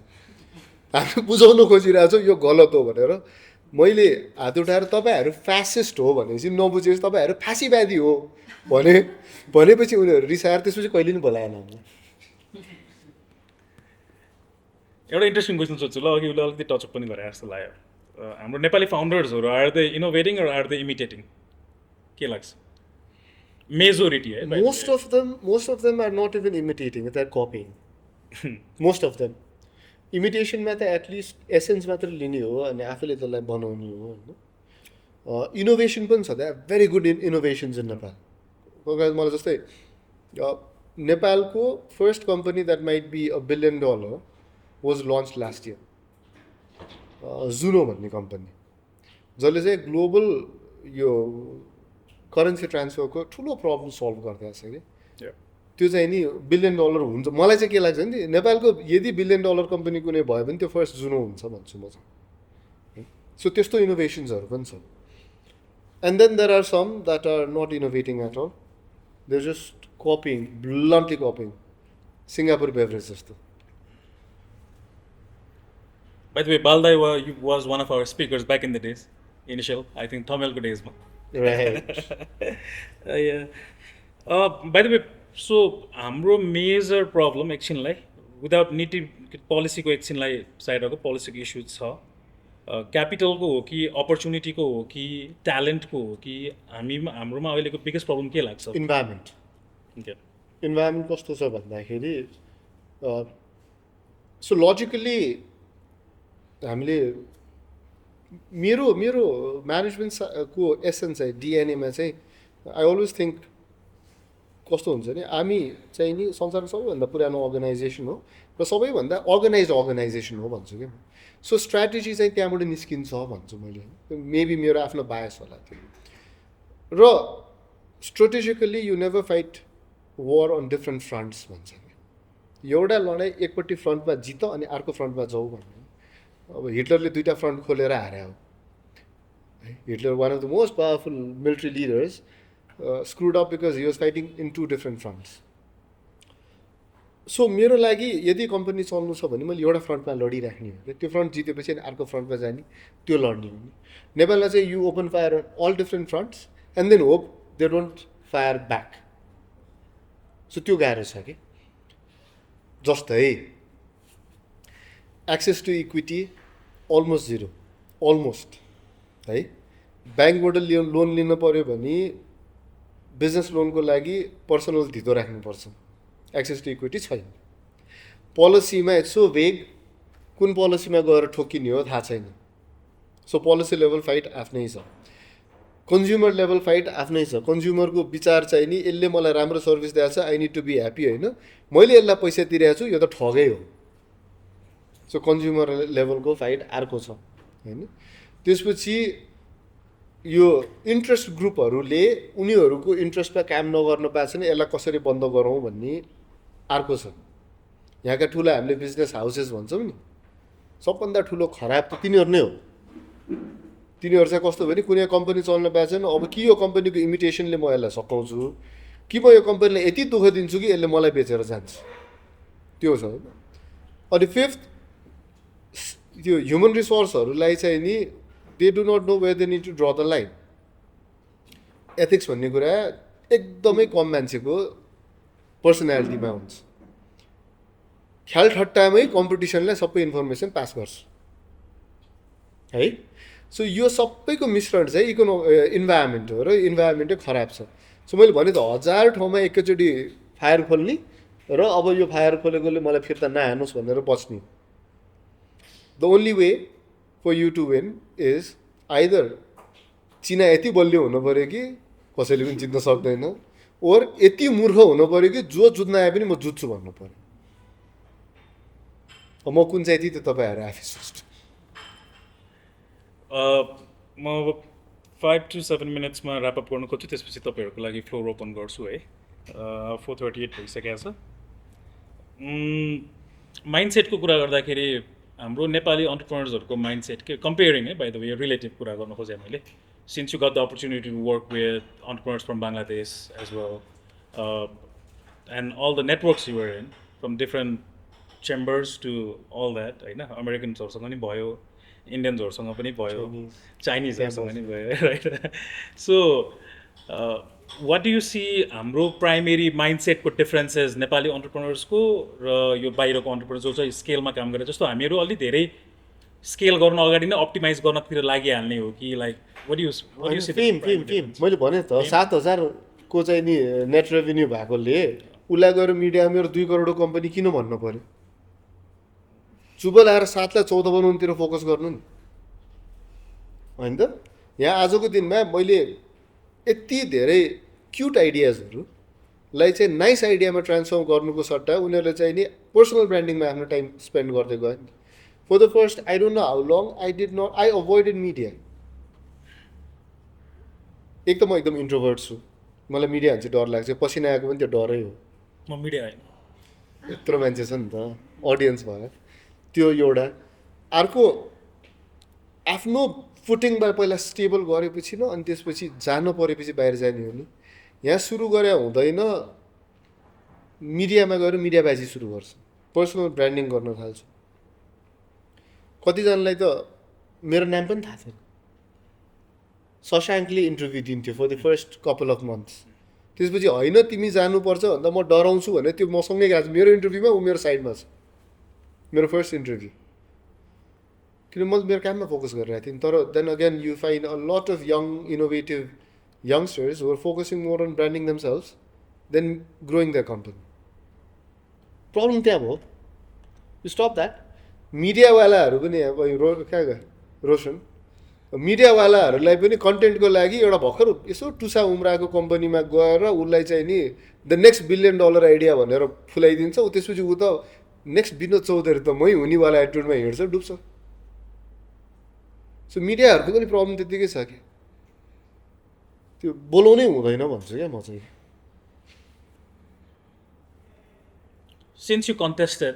हामी बुझाउन खोजिरहेको छौँ यो गलत हो भनेर मैले हात उठाएर तपाईँहरू फ्यासिस्ट हो भनेपछि नबुझेपछि तपाईँहरू फाँसीवादी हो भनेपछि उनीहरू रिसाएर त्यसपछि कहिले पनि बोलाएन हामीलाई। एउटा इन्ट्रेस्टिङ क्वेसन सोध्छु ल, अघि उसले अलिकति टचअप पनि गरे जस्तो लाग्यो। हाम्रो नेपाली फाउन्डर्सहरू are the innovating or are the imitating, के लाग्छ? मेजोरिटी है, Most of them are not even imitating, they're copying. Most of them. इमिटेसनमा त एटलिस्ट एसेन्स मात्र लिने हो अनि आफूले त्यसलाई बनाउने हो होइन। इनोभेसन पनि छ, that very good innovations in Nepal. मलाई जस्तै नेपालको first company that might be $1 billion was launch last year, Juno भन्ने कम्पनी, जसले चाहिँ ग्लोबल यो करेन्सी ट्रान्सफरको ठुलो प्रब्लम सल्भ गरिदिएको छ कि। त्यो चाहिँ नि $1 billion हुन्छ। मलाई चाहिँ के लाग्छ नि, नेपालको यदि $1 billion कम्पनी कुनै भयो भने त्यो फर्स्ट जुनो हुन्छ भन्छु म चाहिँ। सो त्यस्तो इनोभेसन्सहरू पनि छ। And then there are some that are not innovating at all, there just copying, bluntly copying, Singapore beverage जस्तो। By the way, Baldai was one of our speakers back in the days, initial, I think, Thamelको daysमा। Right. Yeah. By the way, so हाम्रो major problem एकछिनलाई without nitty पोलिसीको एकछिनलाई साइडको पोलिसीको issue छ, क्यापिटलको हो कि अपर्च्युनिटीको हो कि ट्यालेन्टको हो कि हाम्रोमा अहिलेको बिगेस्ट प्रब्लम के लाग्छ? इन्भाइरोमेन्ट। Okay. इन्भाइरोमेन्ट कस्तो छ भन्दाखेरि सो लजिकली हामीले मेरो म्यानेजमेन्टको एसेन्स चाहिँ डिएनएमा चाहिँ आई अलवेज थिङ्क कस्तो हुन्छ नि, हामी चाहिँ नि संसारको सबैभन्दा पुरानो अर्गनाइजेसन हो र सबैभन्दा अर्गनाइजेसन हो भन्छु क्या। सो स्ट्राटेजी चाहिँ त्यहाँबाट निस्किन्छ भन्छु मैले, मेबी मेरो आफ्नो बायस होला त्यो। र strategically you never fight war on different fronts भन्छ नि, एउटा लडाइँ एकपट्टि फ्रन्टमा जित अनि अर्को फ्रन्टमा जाऊ भन्ने। अब हिटलरले 2टा फ्रन्ट खोलेर हार्यो है। Hitler one of the most powerful military leaders screwed up because he was fighting in 2 different fronts. So मेरो लागि यदि कम्पनी चल्नु छ भने मैले एउटा फ्रन्टमा लडिराख्ने हो, त्यो फ्रन्ट जितेपछि अनि अर्को फ्रन्टमा जाने, त्यो लड्ने हो। नेपालमा चाहिँ you open fire on all different fronts and then hope they don't fire back. So त्यो गाह्रो छ कि। जस्तै access to equity almost zero, almost है। ब्याङ्कबाट लोन लिन पऱ्यो भने बिजनेस लोनको लागि पर्सनल धितो राख्नुपर्छ, एक्सेस टु इक्विटी छैन। पोलिसीमा इट्स सो भेग, कुन पोलिसीमा गएर ठोकिने हो थाहा छैन। सो पोलिसी लेभल फाइट आफ्नै छ, कन्ज्युमर लेभल फाइट आफ्नै छ। कन्ज्युमरको विचार चाहिँ नि यसले मलाई राम्रो सर्भिस दिएको छ, I need to be happy होइन, मैले यसलाई पैसा तिरेको छु, यो त ठगै हो। सो कन्ज्युमर लेभलको फाइट अर्को छ होइन। त्यसपछि यो इन्ट्रेस्ट ग्रुपहरूले उनीहरूको इन्ट्रेस्टमा काम नगर्न पाएको छैन, यसलाई कसरी बन्द गरौँ भन्ने अर्को छ। यहाँका ठुला हामीले बिजनेस हाउसेस भन्छौँ नि, सबभन्दा ठुलो खराब त तिनीहरू नै हो। तिनीहरू चाहिँ कस्तो भने कुनै कम्पनी चल्न पाएको छैन, अब कि यो कम्पनीको इमिटेसनले म यसलाई सकाउँछु कि म यो कम्पनीलाई यति दुःख दिन्छु कि यसले मलाई बेचेर जान्छ, त्यो छ होइन। अनि फिफ्थ, त्यो ह्युमन रिसोर्सहरूलाई चाहिँ नि they do not know where they need to draw the line. Ethics भन्ने कुरा एकदमै कम मान्छेको पर्सनालिटीमा हुन्छ। ख्याल ठट्टामै कम्पिटिसनलाई सबै इन्फर्मेसन पास गर्छ है। सो यो सबैको मिश्रण चाहिँ इन्भाइरोमेन्ट हो र इन्भाइरोमेन्टै खराब छ। सो मैले भने त 1000 ठाउँमा एकैचोटि फायर खोल्ने र अब यो फायर खोलेकोले मलाई फिर्ता नहानुस् भनेर बच्ने। The only way for you to win is either चिना यति बलियो हुनु पऱ्यो कि कसैले पनि जित्न सक्दैन, ओर यति मूर्ख हुनु पऱ्यो कि जो जुत्न आए पनि म जुत्छु भन्नु पऱ्यो। म कुन चाहिँ त्यो तपाईँहरू आफै सोच्नु। म अब 5 to 7 मिनट्समा ऱ्यापअप गर्नु खोज्छु, त्यसपछि तपाईँहरूको लागि फ्लोर ओपन गर्छु है। 4:38 भइसकेको छ। माइन्डसेटको कुरा गर्दाखेरि हाम्रो नेपाली अन्टरप्रेनर्सहरूको माइन्डसेट के कम्पेयरिङ है, बाई द वे रिलेटिभ कुरा गर्न खोजेँ मैले। Since you got the opportunity to work with entrepreneurs from Bangladesh as well and all the networks you were in from different chambers to all that होइन अमेरिकन्सहरूसँग पनि भयो इन्डियन्सहरूसँग पनि भयो चाइनिजहरूसँग पनि भयो right so what do you see हाम्रो प्राइमेरी माइन्डसेटको डिफ्रेन्सेस नेपाली अन्टरप्रेनर्सको र यो बाहिरको अन्टरप्रेनर्स जो चाहिँ स्केलमा काम गरेर जस्तो हामीहरू अलि धेरै स्केल गर्न अगाडि नै अप्टिमाइज गर्नतिर लागिहाल्ने हो कि लाइक फेम मैले भने त 7,000 को चाहिँ नि नेट रेभेन्यू भएकोले उसलाई गएर मिडियामा मेरो 2 करोडको कम्पनी किन भन्नु पऱ्यो चुप लगाएर 7 लाई 14 बनाउनुतिर फोकस गर्नु नि होइन त यहाँ आजको दिनमा मैले यति धेरै क्युट आइडियाजहरूलाई चाहिँ नाइस आइडियामा ट्रान्सफर्म गर्नुको सट्टा उनीहरूले चाहिँ नि पर्सनल ब्रान्डिङमा आफ्नो टाइम स्पेन्ड गर्दै गयो नि for the first I don't know how long I avoided media एक त म एकदम इन्ट्रोभर्ट छु मलाई मिडिया भने चाहिँ डर लाग्छ पसिना आएको पनि त्यो डरै हो म मिडिया होइन यत्रो मान्छे छ नि त अडियन्स भएर त्यो एउटा अर्को आफ्नो फुटिङमा पहिला स्टेबल गरेपछि न अनि त्यसपछि जानु परेपछि बाहिर जाने हो नि यहाँ सुरु गरे हुँदैन मिडियामा गएर मिडियाबाजी सुरु गर्छ पर्सनल ब्रान्डिङ गर्न थाल्छ कतिजनालाई त मेरो नाम पनि थाहा थिएन शशाङ्कले इन्टरभ्यू दिन्थ्यो for the first couple of months त्यसपछि होइन तिमी जानुपर्छ भन्दा म डराउँछु भने त्यो मसँगै गएको छ मेरो इन्टरभ्यूमा ऊ मेरो साइडमा छ मेरो फर्स्ट इन्टरभ्यू किन म मेरो काममा फोकस गरिरहेको थिएँ तर then again you find a lot of young innovative youngsters who are focusing more on branding themselves then growing the company problem त्यहाँ भयो यु स्टप द्याट मिडियावालाहरू पनि अब कहाँ गयो रोशन मिडियावालाहरूलाई पनि कन्टेन्टको लागि एउटा भर्खर यसो टुसा उम्राको कम्पनीमा गएर उसलाई चाहिँ नि द नेक्स्ट $1 बिलियन आइडिया भनेर फुलाइदिन्छ त्यसपछि ऊ त नेक्स्ट विनोद चौधरी त मै हुनेवाला एटिट्युडमा हिँड्छ डुब्छ सो मिडियाहरूको पनि प्रब्लम त्यत्तिकै छ कि त्यो बोलाउनै हुँदैन भन्छु क्या म चाहिँ सिन्स यु कन्टेस्टेड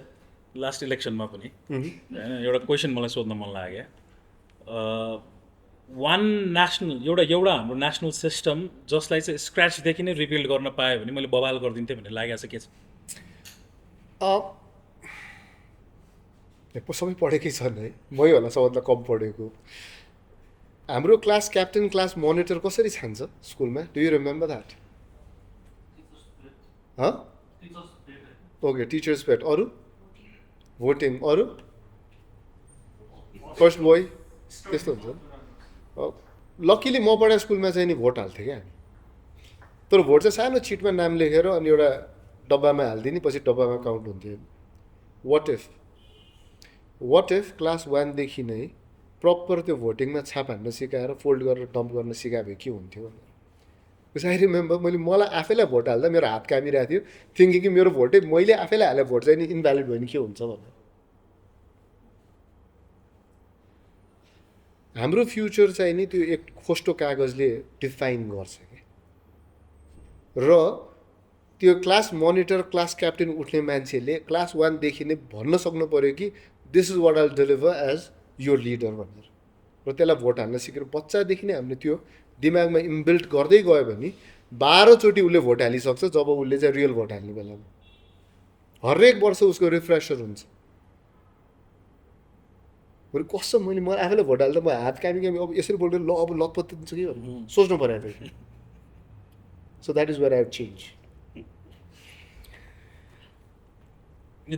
लास्ट इलेक्सनमा पनि होइन एउटा क्वेसन मलाई सोध्न मन लाग्यो वान नेसनल एउटा हाम्रो नेसनल सिस्टम जसलाई चाहिँ स्क्रैचदेखि नै रिबिल्ड गर्न पायो भने मैले बवाल गरिदिन्थेँ भन्ने लागेको छ के छ सबै पढेकै छन् है मै होला सबभन्दा कम पढेको हाम्रो क्लास क्याप्टेन क्लास मोनिटर कसरी छान्छ स्कुलमा do you remember that okay teachers पेट अरू भोटिङ अरू फर्स्ट बोय त्यस्तो हुन्छ लकिली म पढाएको स्कुलमा चाहिँ नि भोट हाल्थेँ क्या हामी तर भोट चाहिँ सानो छिटमा नाम लेखेर अनि एउटा डब्बामा हालिदिने पछि डब्बामा काउन्ट हुन्थ्यो वाट इफ क्लास 1 देखि नै प्रपर त्यो भोटिङमा छाप हान्न सिकाएर फोल्ड गरेर डम्प गर्न सिकाए भए के हुन्थ्यो भनेर आई रिमेम्बर मलाई आफैलाई भोट हाल्दा मेरो हात कामिरहेको थियो थिङ्किङ कि मेरो भोटै मैले आफैलाई हाले भोट चाहिँ नि इन्भ्यालिड भयो भने के हुन्छ भनेर हाम्रो फ्युचर चाहिँ नि त्यो एक खोस्टो कागजले डिफाइन गर्छ कि र त्यो क्लास मोनिटर क्लास क्याप्टेन उठ्ने मान्छेले क्लास 1 देखि नै भन्न सक्नु पऱ्यो कि this is what I deliver as your leader भनेर र त्यसलाई भोट हाल्न सिकेर बच्चादेखि नै हामीले त्यो दिमागमा इम्बिल्ट गर्दै गयो भने 12 चोटि उसले भोट हालिसक्छ जब उसले चाहिँ रियल भोट हाल्ने बेलामा हरेक वर्ष उसको रिफ्रेसर हुन्छ कसम मैले आफैलाई भोट हाल्दा म हात कामी अब यसरी बोल्दै ल अब लतपत्ती दिन्छ कि सोच्नु पऱ्यो so that is where I have change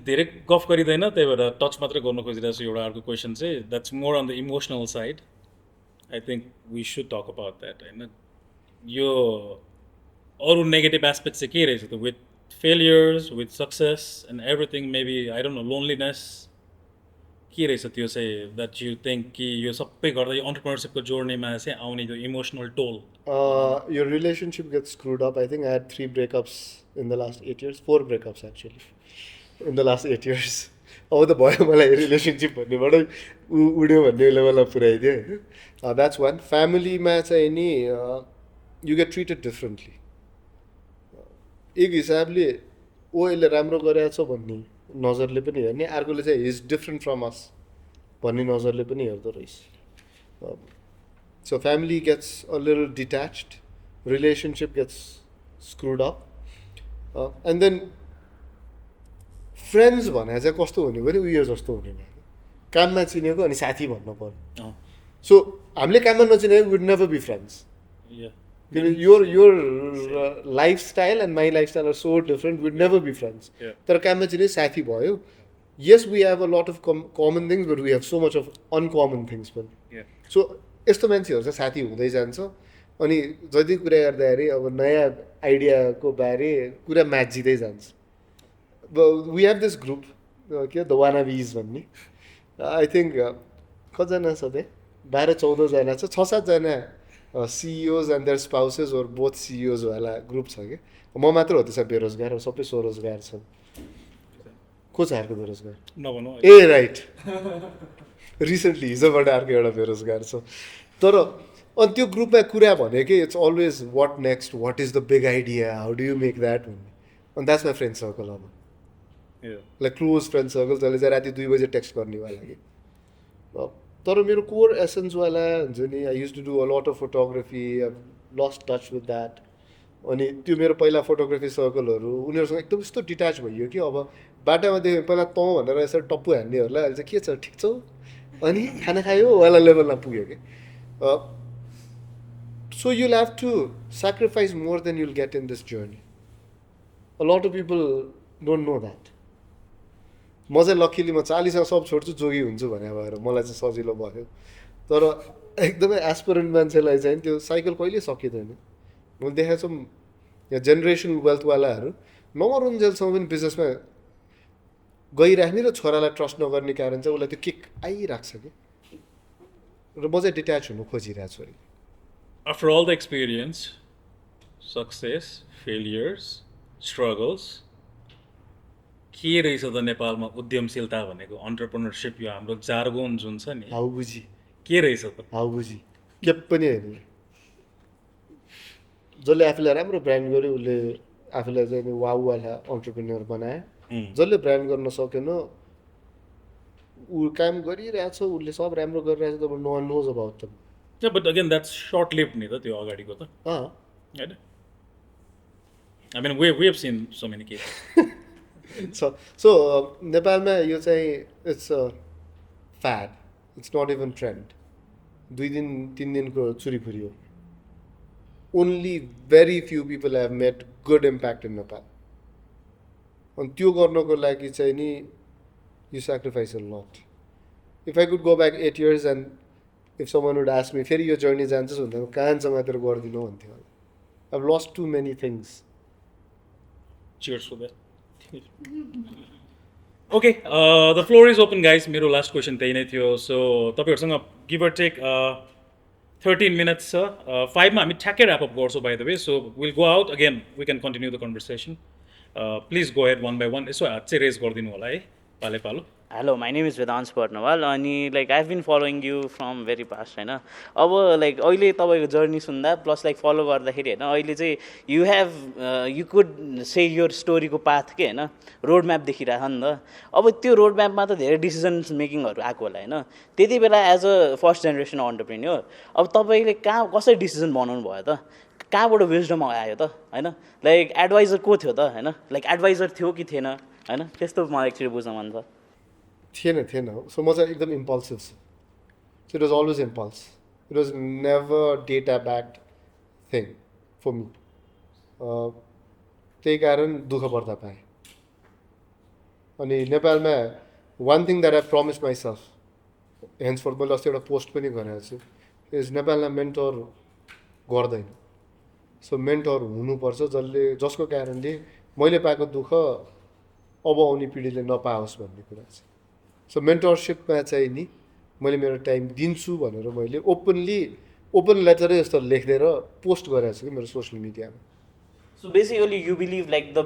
धेरै गफ गरिँदैन त्यही भएर टच मात्रै गर्न खोजिरहेको छु एउटा अर्को क्वेसन चाहिँ that's more on the emotional side I think we should talk about that होइन यो अरू नेगेटिभ एस्पेक्ट चाहिँ के रहेछ त with failures with success and everything maybe I don't know loneliness के रहेछ त्यो चाहिँ द्याट यु थिङ्क कि यो सबै गर्दा यो अन्टरप्रेन्योरसिपको जोर्नीमा चाहिँ आउने त्यो emotional toll your relationship gets screwed up. I think I had 3 breakups in the last 8 years. 4 breakups actually in the last 8 years. अब त भयो मलाई रिलेसनसिप भन्नेबाटै उड्यो भन्ने लेभलमा पुऱ्याइदियो होइन द्याट्स वान फ्यामिलीमा चाहिँ नि यु गेट ट्रिटेड डिफ्रेन्टली एक हिसाबले ओ यसले राम्रो गरेको छ भन्ने नजरले पनि हेर्ने अर्कोले चाहिँ हिज डिफ्रेन्ट फ्रम अस भन्ने नजरले पनि हेर्दो रहेछ So family gets a little detached, relationship gets screwed up, and then friends भने चाहिँ कस्तो हुने भने उयो जस्तो हुने नि, काममा चिनेको अनि साथी भन्नु पर्यो. सो हामीले काममा नचिनेको would never be friends. your lifestyle and my lifestyle are so different, we'd never be friends. तर काममा चिने साथी भयो. Yes, we have a lot of common things, but we have so much of uncommon things पनि. So यस्तो मान्छेहरू चाहिँ साथी हुँदै जान्छ. अनि जति कुरा गर्दाखेरि अब नयाँ आइडियाको बारे कुरा म्याचिँदै जान्छ. We have this group, के the wannabes भन्ने. I think कतिजना छ त्यहाँ 12-14 जना छ. 6-7 जना CEOs and their spouses or both CEOs वाला ग्रुप छ कि. म मात्र हो त्यसमा बेरोजगार, अब सबै स्वरोजगार छन्. को छ अर्को बेरोजगार? नभनौँ. ए राइट, रिसेन्टली हिजोबाट अर्को एउटा बेरोजगार छ. तर अनि त्यो ग्रुपमा कुरा भने कि it's always what next, what is the big idea, how do you make that भन्ने. अनि द्याट्स माई फ्रेन्ड सर्कल. अब लाइक क्लोज फ्रेन्ड सर्कल जसले चाहिँ राति 2 बजे टेक्स्ट गर्नेवाला कि. तर मेरो कोर एसेन्सवाला हुन्छ नि, I use to do a lot of photography, I lost touch with that. अनि त्यो मेरो पहिला फोटोग्राफी सर्कलहरू उनीहरूसँग एकदम यस्तो डिट्याच भइयो कि अब बाटामा देख्यो पहिला तँ भनेर यसरी टप्पु हान्नेहरूलाई अहिले चाहिँ के छ ठिक छौ अनि खाना खायो वाला लेभलमा पुग्यो कि. So you'll have to sacrifice more than you'll get in this journey. A lot of people don't know that. म चाहिँ लक्कीली म 40मा सब छोड्छु जोगी हुन्छु भने भएर मलाई चाहिँ सजिलो भयो. तर एकदमै एस्पिरेन्ट मान्छेलाई चाहिँ त्यो साइकल कहिले सकिँदैन. मैले देखाएको छु यहाँ जेनेरेसनल वेल्थवालाहरू नमरुन्जेलसम्म पनि बिजनेसमा गइराख्ने र छोरालाई ट्रस्ट नगर्ने कारण चाहिँ उसलाई त्यो किक आइरहेको छ कि. र म चाहिँ डिट्याच हुनु खोजिरहेको छु अहिले. After all the experience, success, failures, struggles, के रहेछ त नेपालमा उद्यमशीलता भनेको, अन्टरप्रेन्योरसिप, यो हाम्रो जार्गोन जुन छ नि, हाउ बुझी के रहेछ त? हाउ बुझी के पनि होइन. जसले आफूलाई राम्रो ब्रान्ड गर्यो उसले आफूलाई चाहिँ वाउवाला अन्टरप्रेन्योर बनायो. जसले ब्रान्ड गर्न सकेन ऊ काम गरिरहेछ, उसले सब राम्रो गरिरहेछ, तर no one knows about them. Yeah, but again, that's short-lived नि त त्यो अगाडिको त, हैन? I mean, we have seen so many cases. So नेपालमा यो चाहिँ it's a fad, it's not even trend. 2 दिन 3 दिनको चुरीफुरी हो. Only very few people have made good impact in Nepal. अनि त्यो गर्नको लागि चाहिँ नि you sacrifice a lot. If I could go back 8 years and if someone would ask me फेरि यो जर्नी जान्छस् भन्दा कहाँ समातेर गरिदिनु भन्थ्यो. I have lost too many things. Cheers for that. Okay, the floor is open, guys. मेरो last question त्यही नै थियो. सो तपाईँहरूसँग गिभ अर टेक 13 minutes छ. 5 मा हामी ठ्याक्कै ऱ्यापअप गर्छौँ by the way. So will go out again, we can continue the conversation. Please go ahead 1 by 1. यसो हात चाहिँ रेज गरिदिनु होला है पाले पालो. Hello, my name is Vedans Parnawal अनि like I have been following you from very past होइन. अब लाइक अहिले तपाईँको जर्नी सुन्दा प्लस लाइक फलो गर्दाखेरि होइन अहिले चाहिँ यु कुड से योर स्टोरीको पाथ के होइन रोड म्याप देखिरहेछ नि त. अब त्यो रोड म्यापमा त धेरै डिसिजन्स मेकिङहरू आएको होला होइन. त्यति बेला as a first generation entrepreneur अब तपाईँले कसरी डिसिजन बनाउनु भयो त, कहाँबाट विजडम आयो त होइन. लाइक एडभाइजर को थियो त होइन, लाइक एडभाइजर थियो कि थिएन होइन, त्यस्तो मलाई एक्चुली बुझ्न मन छ. थिएन. सो म चाहिँ एकदम इम्पल्सिभ छु. So it was always impulse. It was never data backed thing for me. त्यही कारण दुःख पर्दा पाएँ. अनि नेपालमा one thing that I promise myself hence for, मैले अस्ति एउटा पोस्ट पनि गरेको छु, इज नेपालमा मेन्टर गर्दैन. सो मेन्टर हुनुपर्छ जसको कारणले मैले पाएको दुःख अब आउने पिँढीले नपाओस् भन्ने कुरा छ. सो मेन्टरसिपमा चाहिँ नि मैले मेरो टाइम दिन्छु भनेर मैले ओपन लेटरै जस्तो लेखिदिएर पोस्ट गरेको छु कि मेरो सोसियल मिडियामा. So basically you believe like the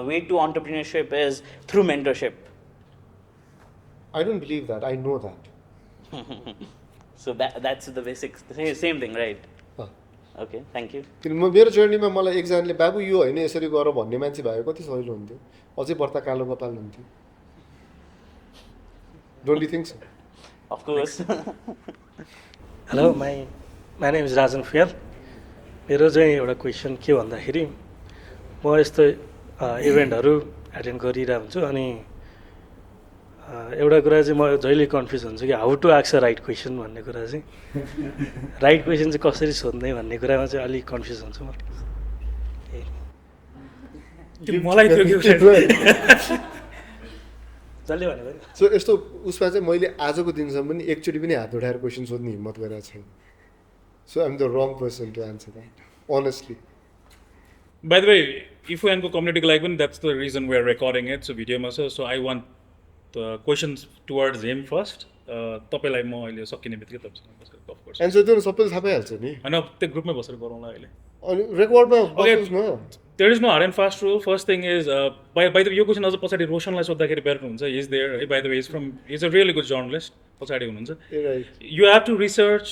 way to entrepreneurship is through mentorship. I don't believe that. I know that. So that's the basic same thing, right? Okay, thank you. किन मेरो जर्नीमा मलाई एकजनाले बाबु यो होइन यसरी गर भन्ने मान्छे भयो कति सजिलो हुन्थ्यो. अझै बर्ता कालो कपाल हुन्थ्यो. Don't you think so? Of course. Hello, my name is Rajan Fial. मेरो चाहिँ एउटा क्वेसन के भन्दाखेरि म यस्तो इभेन्टहरू एटेन्ड गरिरहेको हुन्छु अनि एउटा कुरा चाहिँ म जहिले कन्फ्युज हुन्छु कि how to ask a right question भन्ने कुरा चाहिँ राइट क्वेसन चाहिँ कसरी सोध्ने भन्ने कुरामा चाहिँ अलिक कन्फ्युज हुन्छु म मलाई त्यो जसले भनेको सो यस्तो उसमा चाहिँ मैले आजको दिनसम्म पनि एकचोटि पनि हात उठाएर क्वेसन सोध्ने हिम्मत गरेको छैन so I'm the wrong person to answer that honestly by the way इफुएनको कम्युनिटीको लागि पनि that's the reason we are recording it so भिडियोमा छ so I want the questions towards him first तपाईँलाई म अहिले सकिने बित्तिकै तपाईँसँग बसेर गफ गर्छु एन्सर दिनु सबैले थाहा पाइहाल्छ नि होइन त्यो ग्रुपमै बसेर गरौँला अहिले अनि रेकर्डमा बस्नुहोस् न there is no hard and fast rule first thing is by the यो क्वेसन अझ पछाडि रोशनलाई सोद्धाखेरि बेटर हुन्छ इज देयर है by the way is from is a really good journalist पछाडि हुनुहुन्छ यु हेभ टु रिसर्च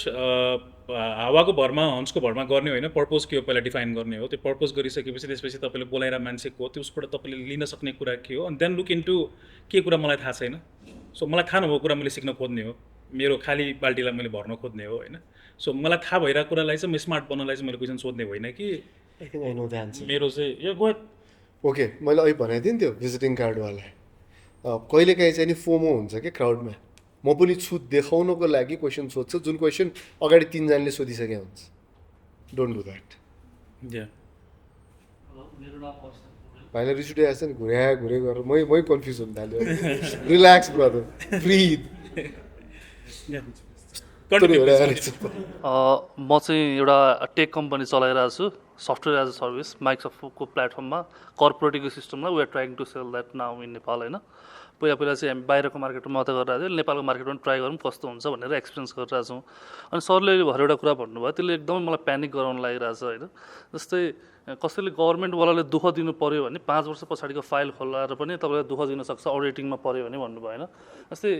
हावाको भरमा हन्सको भरमा गर्ने होइन पर्पोज के हो पहिला डिफाइन गर्ने हो त्यो पर्पोज गरिसकेपछि त्यसपछि तपाईँले बोलाएर मान्छेको त्यसबाट तपाईँले लिन सक्ने कुरा के हो अनि देन लुक इन्टु के कुरा मलाई थाहा छैन सो मलाई थाहा नभएको कुरा मैले सिक्न खोज्ने हो मेरो खाली बाल्टीलाई मैले भर्न खोज्ने हो होइन सो मलाई थाहा भइरहेको कुरालाई चाहिँ म स्मार्ट बन्नलाई चाहिँ मैले क्वेसन सोध्ने होइन कि I think I know the answer मेरो चाहिँ यो गयो ओके मैले अहिले भनेको थिएँ नि त्यो भिजिटिङ कार्डवाला कहिलेकाहीँ चाहिँ नि फोमो हुन्छ कि क्राउडमा म पनि छु देखाउनको लागि क्वेसन सोध्छ जुन क्वेसन अगाडि 3 जनाले सोधिसकेको हुन्छ डोन्ट डु द्याट भाइलाई रिस उठिरहेको छ नि घुरे गरेर मै कन्फ्युज हुन थाल्यो रिल्याक्स ब्रदर ब्रिथ म चाहिँ एउटा टेक कम्पनी चलाइरहेको छु सफ्टवेयर एज अ सर्भिस माइक्रोसफ्टको प्लेटफर्ममा कर्पोरेट इको सिस्टमलाई we are trying to sell that now in Nepal होइन पहिला चाहिँ हामी बाहिरको मार्केटमा मात्रै गरिरहेको थियो नेपालको मार्केटमा पनि ट्राई गरौँ कस्तो हुन्छ भनेर एक्सपिरियन्स गरिरहेको छौँ अनि सरले भरे एउटा कुरा भन्नुभयो त्यसले एकदमै मलाई प्यानिक गराउन लागिरहेको छ होइन जस्तै कसैले गभर्मेन्टवालाले दुःख दिनु पऱ्यो भने 5 वर्ष पछाडिको फाइल खोलाएर पनि तपाईँलाई दुःख दिन सक्छ अडिटिङमा पऱ्यो भने भन्नुभयो होइन जस्तै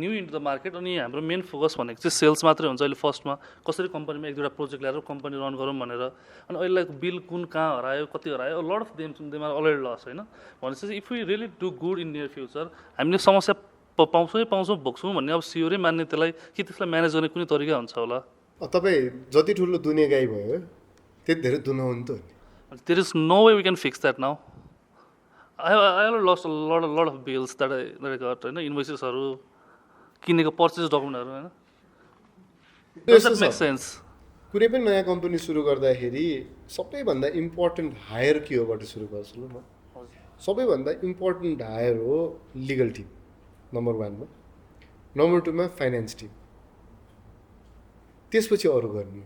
न्यू इन्टु द मार्केट अनि हाम्रो मेन फोकस भनेको चाहिँ सेल्स मात्रै हुन्छ अहिले फर्स्टमा कसरी कम्पनीमा 1-2 प्रोजेक्ट ल्याएर कम्पनी रन गरौँ भनेर अनि अहिले बिल कुन कहाँ हरायो कति हरायो lot of them are already loss होइन भनेपछि if we really do good in near future हामीले समस्या पाउँछौँ भोग्छौँ भन्ने अब सियोरै मान्ने त्यसलाई कि त्यसलाई म्यानेज गर्ने कुनै तरिका हुन्छ होला तपाईँ जति ठुलो दुनियाँ गाई भयो त्यति धेरै दुनो हो नि त there is no way we can fix that now I lost lot of bills that I got होइन इन्भोइसेसहरू किनेको पर्चेस डकुमेन्टहरू होइन मेक सेन्स कुनै पनि नयाँ कम्पनी सुरु गर्दाखेरि सबैभन्दा इम्पोर्टेन्ट हायर के होबाट सुरु गर्छु ल म सबैभन्दा इम्पोर्टेन्ट हायर हो लिगल टिम नम्बर 1मा नम्बर 2मा फाइनेन्स टिम त्यसपछि अरू गर्ने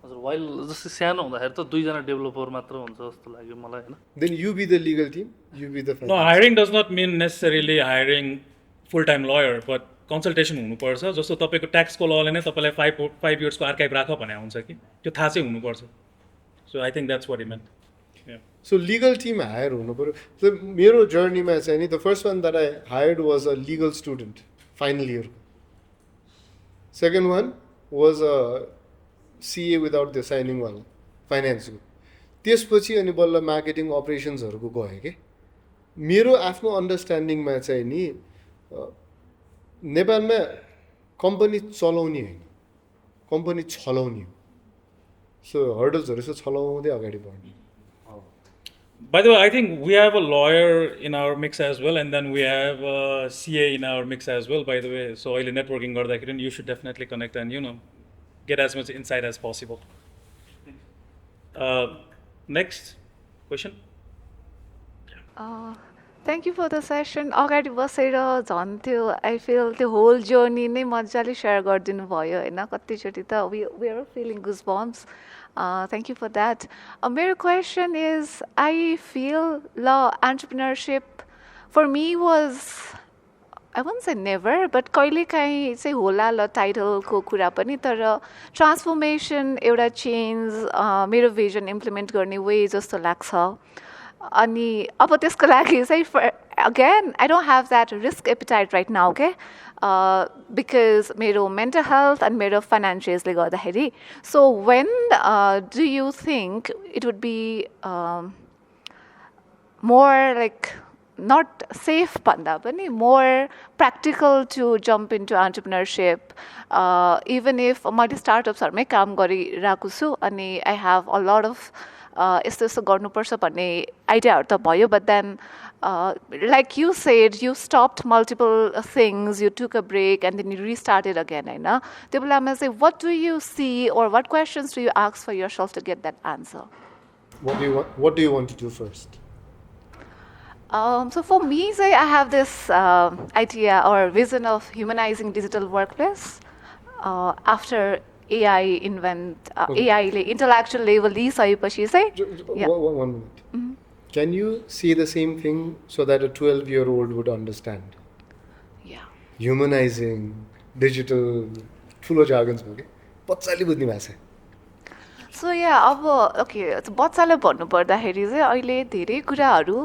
हजुर वाइल जस्तै सानो हुँदाखेरि त 2 जना डेभलपर मात्र हुन्छ जस्तो लाग्यो मलाई होइन then you be the legal team you be the No, hiring does not mean necessarily hiring full-time lawyer, but consultation हुनुपर्छ जस्तो तपाईँको ट्याक्सको लले नै तपाईँलाई 5 इयर्सको आर्काइभ राख भने हुन्छ कि त्यो थाहा चाहिँ हुनुपर्छ so I think that's what it meant so legal team hire हुनु पऱ्यो सो मेरो जर्नीमा चाहिँ नि the first one that I hired was a legal student final इयरको second one was a CA without the signing one फाइनेन्सको त्यसपछि अनि बल्ल मार्केटिङ अपरेसन्सहरूको गयो कि मेरो आफ्नो अन्डरस्ट्यान्डिङमा चाहिँ नि नेपालमा कम्पनी चलाउने होइन कम्पनी छलाउने हो सो हर्डल्सहरू यसो छलाउँदै अगाडि बढ्ने By the way, I think we have a lawyer in our mix as well, and then we have a CA in our mix as well, by the way. So, अहिले networking गर्दाखेरि you should definitely connect and, get as much insight as possible. Next question. Thank you for the session. अगाडि बसेर झन् त्यो I feel त्यो whole journey नै मजाले share गरिदिनु भयो होइन कतिचोटि त we are feeling goosebumps thank you for that मेरो क्वेसन इज आई फिल ल entrepreneurship for me was I won't say never but कहिलेकाहीँ चाहिँ होला ल टाइटलको कुरा पनि तर ट्रान्सफर्मेसन एउटा चेन्ज मेरो भिजन इम्प्लिमेन्ट गर्ने वे जस्तो लाग्छ अनि अब त्यसको लागि चाहिँ again I don't have that risk appetite right now के बिकज मेरो मेन्टल हेल्थ एन्ड मेरो फाइनेन्सियल्सले गर्दाखेरि so when do you think it would be more like not safe भन्दा पनि more practical to jump into entrepreneurship even if मैले startupsहरुमै काम गरिरहेको छु अनि I have a lot of यस्तो यस्तो गर्नुपर्छ भन्ने आइडियाहरू त भयो but then like you said, you stopped multiple things, you took a break, and then you restarted again. होइन त्यो बेलामा चाहिँ what do you see or what questions do you ask for yourself to get that answer? What do you want to do first? So for me, say I have this idea or vision of humanizing digital workplace after AI AI ले intellectual level लिइसकेपछि चाहिँ One minute. Can you see the same thing so that a 12-year-old would understand? Yeah. Humanizing, digital, ठुलो jargons भयो के बच्चाले बुझ्ने भाषा. So yeah, अब okay बच्चालाई भन्नुपर्दाखेरि चाहिँ अहिले धेरै कुराहरू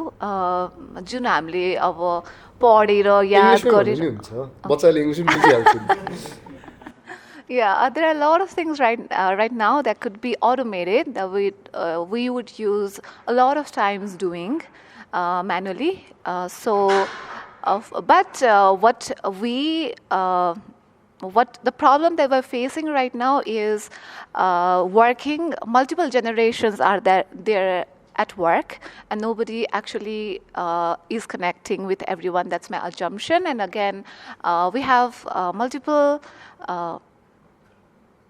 जुन हामीले अब पढेर याद गरेर हुन्छ बच्चाले इङ्ग्लिस पनि बुझिहाल्छ. Yeah, there are a lot of things right now that could be automated that we would use a lot of times doing manually. But what the problem that we're facing right now is working. Multiple generations are there at work, and nobody actually is connecting with everyone. That's my assumption. And again, we have multiple.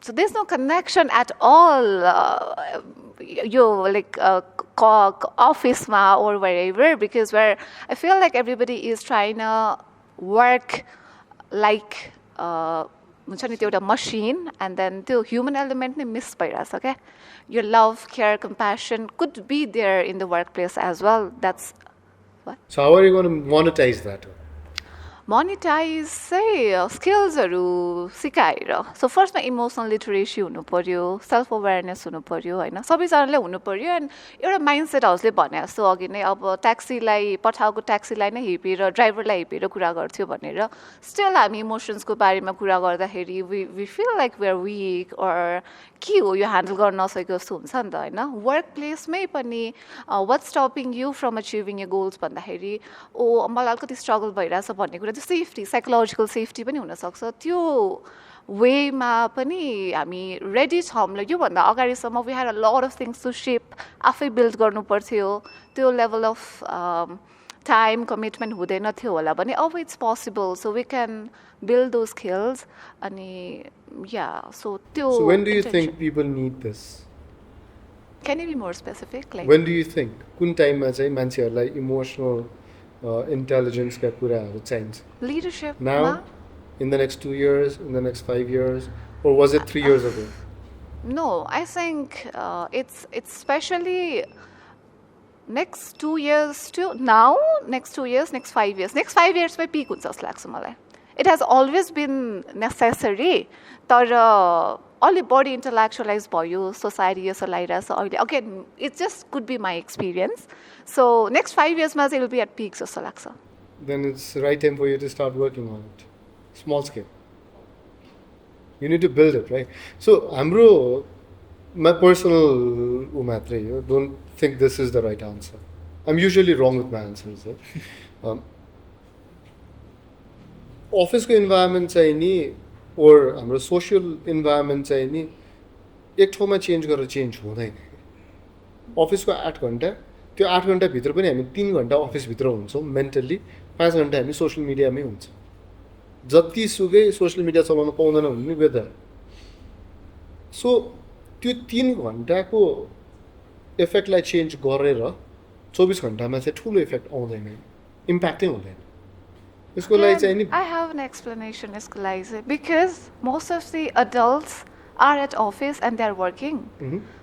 So there's no connection at all. Like office or wherever, because where I feel like everybody is trying to work like हुन्छ नि त्यो एउटा machine, and then त्यो human element नै miss भइरहेछ क्या. Your love, care, compassion could be there in the workplace as well. That's what. So how are you going to monetize that? Monetize चाहिँ स्किल्सहरू सिकाएर. सो फर्स्टमा इमोसनल लिटरेसी हुनु पऱ्यो, सेल्फ अवेरनेस हुनु पऱ्यो होइन, सबैजनाले हुनु पऱ्यो. एन्ड एउटा माइन्ड सेट हाउसले भने जस्तो अघि नै अब ट्याक्सीलाई पठाएको ट्याक्सीलाई नै हेपेर ड्राइभरलाई हेपेर कुरा गर्थ्यो भनेर स्टिल हामी इमोसन्सको बारेमा कुरा गर्दाखेरि we feel like we are weak or के हो यो ह्यान्डल गर्न नसकेको जस्तो हुन्छ नि त होइन. वर्क प्लेसमै पनि what's stopping you from achieving your goals भन्दाखेरि मलाई अलिकति स्ट्रगल भइरहेछ भन्ने कुरा, सेफ्टी साइकोलोजिकल सेफ्टी पनि हुनसक्छ. त्यो वेमा पनि हामी रेडी छौँ. योभन्दा अगाडिसम्म we had a lot of things to shape, आफै बिल्ड गर्नु पर्थ्यो. त्यो लेभल अफ टाइम कमिटमेन्ट हुँदैन थियो होला भने अब it's possible. So we can build those skills. And yeah, so when do you think people need this? Can you be more specific? Like when do you think कुन टाइममा चाहिँ मान्छेहरूलाई emotional इन्टेलिजेन्सका कुराहरू चाहिन्छ? Leadership now, in the next 2 years, in the next 5 years, or was it 3 years ago? No, I think it's especially next 2 years to now, next 2 years, next 5 years. Next 5 years may peak हुन्छ जस्तो लाग्छ मलाई. It has always been necessary. तर अलि बढी इन्टलेक्चुअलाइज भयो society यो चलाइरहेछ अहिले. Again it just could be my experience. So next 5 yearsमा चाहिँ विल बी एट पिक जस्तो लाग्छ. Then it's the right time for you to start working on it. Small scale. You need to build it, right? So हाम्रो my personal मात्रै हो. Don't think this is the right answer. I'm usually wrong with my answers. अफिसको environment चाहिँ नि ओर हाम्रो social environment चाहिँ नि एक ठाउँमा चेन्ज गरेर चेन्ज हुँदैन. अफिसको 8 घन्टा, त्यो 8 घन्टाभित्र पनि हामी 3 घन्टा अफिसभित्र हुन्छौँ मेन्टल्ली, 5 घन्टा हामी सोसियल मिडियामै हुन्छ. जतिसुकै सोसियल मिडिया चलाउन पाउँदैन भन्ने वेदर. सो त्यो 3 घन्टाको इफेक्टलाई चेन्ज गरेर 24 घन्टामा चाहिँ ठुलो इफेक्ट आउँदैन, इम्प्याक्टै हुँदैन. I have an explanation यसको लागि चाहिँ because most of the adults are at office and they are working.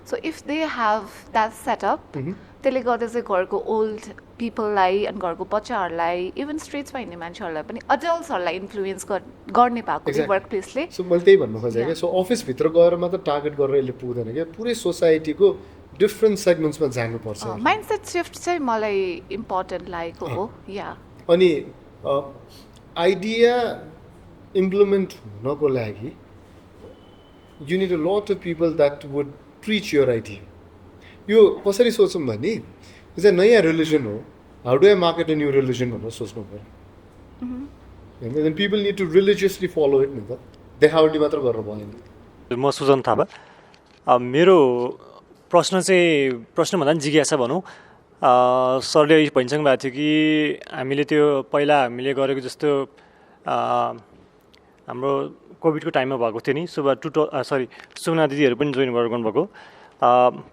So if they have that setup, त्यसले गर्दा चाहिँ घरको ओल्ड पिपललाई अनि घरको बच्चाहरूलाई इभन स्ट्रिट्समा हिँड्ने मान्छेहरूलाई पनि अडल्ट्सहरूलाई इन्फ्लुएन्स गर्ने भएको वर्क प्लेसले. सो मैले त्यही भन्नु खोजेँ क्या. सो अफिसभित्र गएर मात्र टार्गेट गरेर यसले पुग्दैन क्या, पुरै सोसाइटीको डिफ्रेन्ट सेगमेन्ट्समा जानुपर्छ. माइन्डसेट सिफ्ट चाहिँ मलाई इम्पोर्टेन्ट लागेको हो. या अनि आइडिया इम्प्लिमेन्ट हुनको लागि you need a lot of people that would preach your idea. यो कसरी सोचौँ भने यो चाहिँ नयाँ रिलिजन हो. How do I market a new religion भनेर सोच्नु पऱ्यो. Then people need to religiously follow it नि त, देखावटी मात्र गरेर भएन. म सुजन थापा. मेरो प्रश्न भन्दा पनि जिज्ञासा भनौँ सरले भनिसक्नु भएको थियो कि हामीले त्यो पहिला हामीले गरेको जस्तो हाम्रो कोभिडको टाइममा भएको थियो नि सुगना दिदीहरू पनि जोइन गर्नुभएको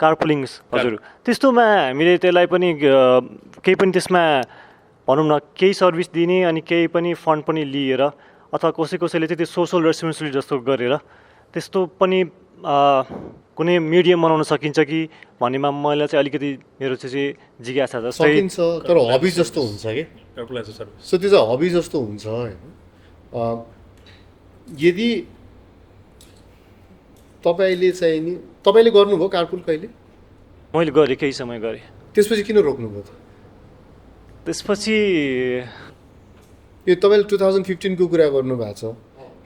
कारपुलिङ हजुर त्यस्तोमा हामीले त्यसलाई पनि केही पनि त्यसमा भनौँ न केही सर्भिस दिने अनि केही पनि फन्ड पनि लिएर अथवा कसैले चाहिँ त्यो सोसल रेस्पोन्सिबिलिटी जस्तो गरेर त्यस्तो पनि कुनै मिडियम बनाउन सकिन्छ कि भन्नेमा मलाई चाहिँ अलिकति मेरो चाहिँ जिज्ञासा छ सकिन्छ तर हबी जस्तो हुन्छ कि सो त्यो चाहिँ हबी जस्तो हुन्छ होइन यदि तपाईँले गर्नुभयो कारपुल कहिले मैले गरेँ केही समय गरेँ त्यसपछि किन रोक्नुभयो त त्यसपछि यो तपाईँले 2015 को कुरा गर्नुभएको छ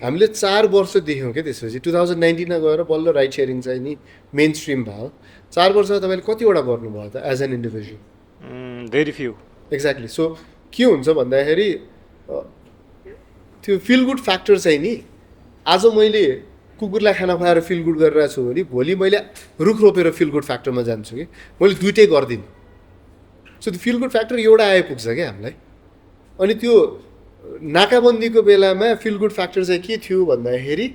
हामीले 4 वर्ष देख्यौँ क्या त्यसपछि 2019 गएर बल्ल राइड सेयरिङ चाहिँ नि मेन स्ट्रिम भयो 4 वर्षमा तपाईँले कतिवटा गर्नुभयो त as an individual very few exactly so के हुन्छ भन्दाखेरि त्यो फिल गुड फ्याक्टर चाहिँ नि आज मैले कुकुरलाई खाना खुवाएर फिल गुड गरिरहेको छु भने भोलि मैले रुख रोपेर फिल गुड फ्याक्टरमा जान्छु कि मैले दुइटै गर्दिनँ सो त्यो फिल गुड फ्याक्टर एउटा आइपुग्छ क्या हामीलाई अनि त्यो नाकाबन्दीको बेलामा फिल गुड फ्याक्टर चाहिँ के थियो भन्दाखेरि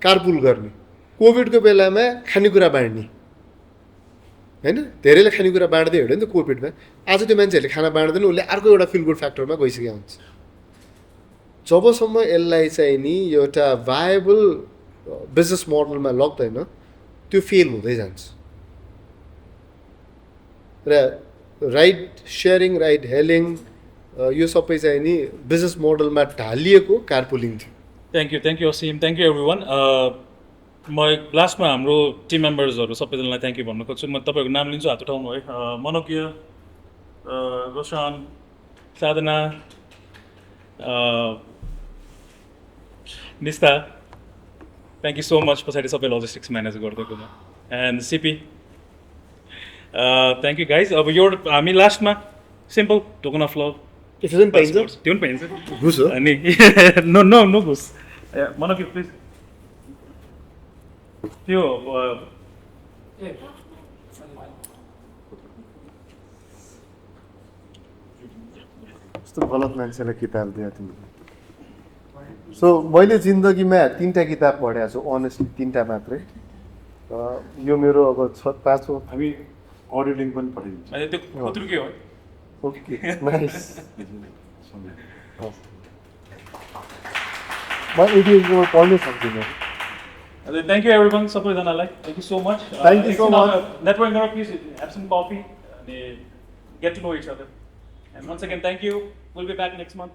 कारपुल गर्ने कोभिडको बेलामा खानेकुरा बाँड्ने होइन धेरैले खानेकुरा बाँड्दै हिँड्यो नि त कोभिडमा आज त्यो मान्छेहरूले खाना बाँड्दैन उसले अर्को एउटा फिल गुड फ्याक्टरमा गइसकेको हुन्छ जबसम्म यसलाई चाहिँ नि एउटा भायबल बिजनेस मोडलमा लग्दैन त्यो फेल हुँदै जान्छ र राइड सेयरिङ राइड हेलिङ यो सबै चाहिँ नि बिजनेस मोडलमा ढालिएको कारपुलिङ थियो thank you Asim thank you everyone म लास्टमा हाम्रो टिम मेम्बर्सहरू सबैजनालाई थ्याङ्क यू भन्न खोज्छु म तपाईँहरूको नाम लिन्छु हात उठाउनु है Manogya Roshan Sadhana Nista thank you so much पछाडि सबै लजिस्टिक्स म्यानेज गरिदिएकोमा and CP thank you guys अब यो हामी लास्टमा सिम्पल टोकन अफ लभ त्यो पनि पाइन्छ घुस हो अनि नो नो नो घुस मनोज्ञ प्लिज त्यो यस्तो गलत मान्छेलाई किताब दियो तिमीले सो मैले जिन्दगीमा 3टा किताब पढेको छु अनेस्टली 3टा मात्रै यो मेरो अब 5औं हामी अडियो लिङ्क पनि पठाइदिन्छ त्यो खतरो के हो ओके नाइस म एडियोमा पढ्नै सक्दिनँ थ्याङ्क यू एभ्रिवान सबैजनालाई thank you so much Thank you so much. नेटवर्किङ गरेर प्लिज ह्याभ सम कफी अनि get to know each other and once again thank you will be back next month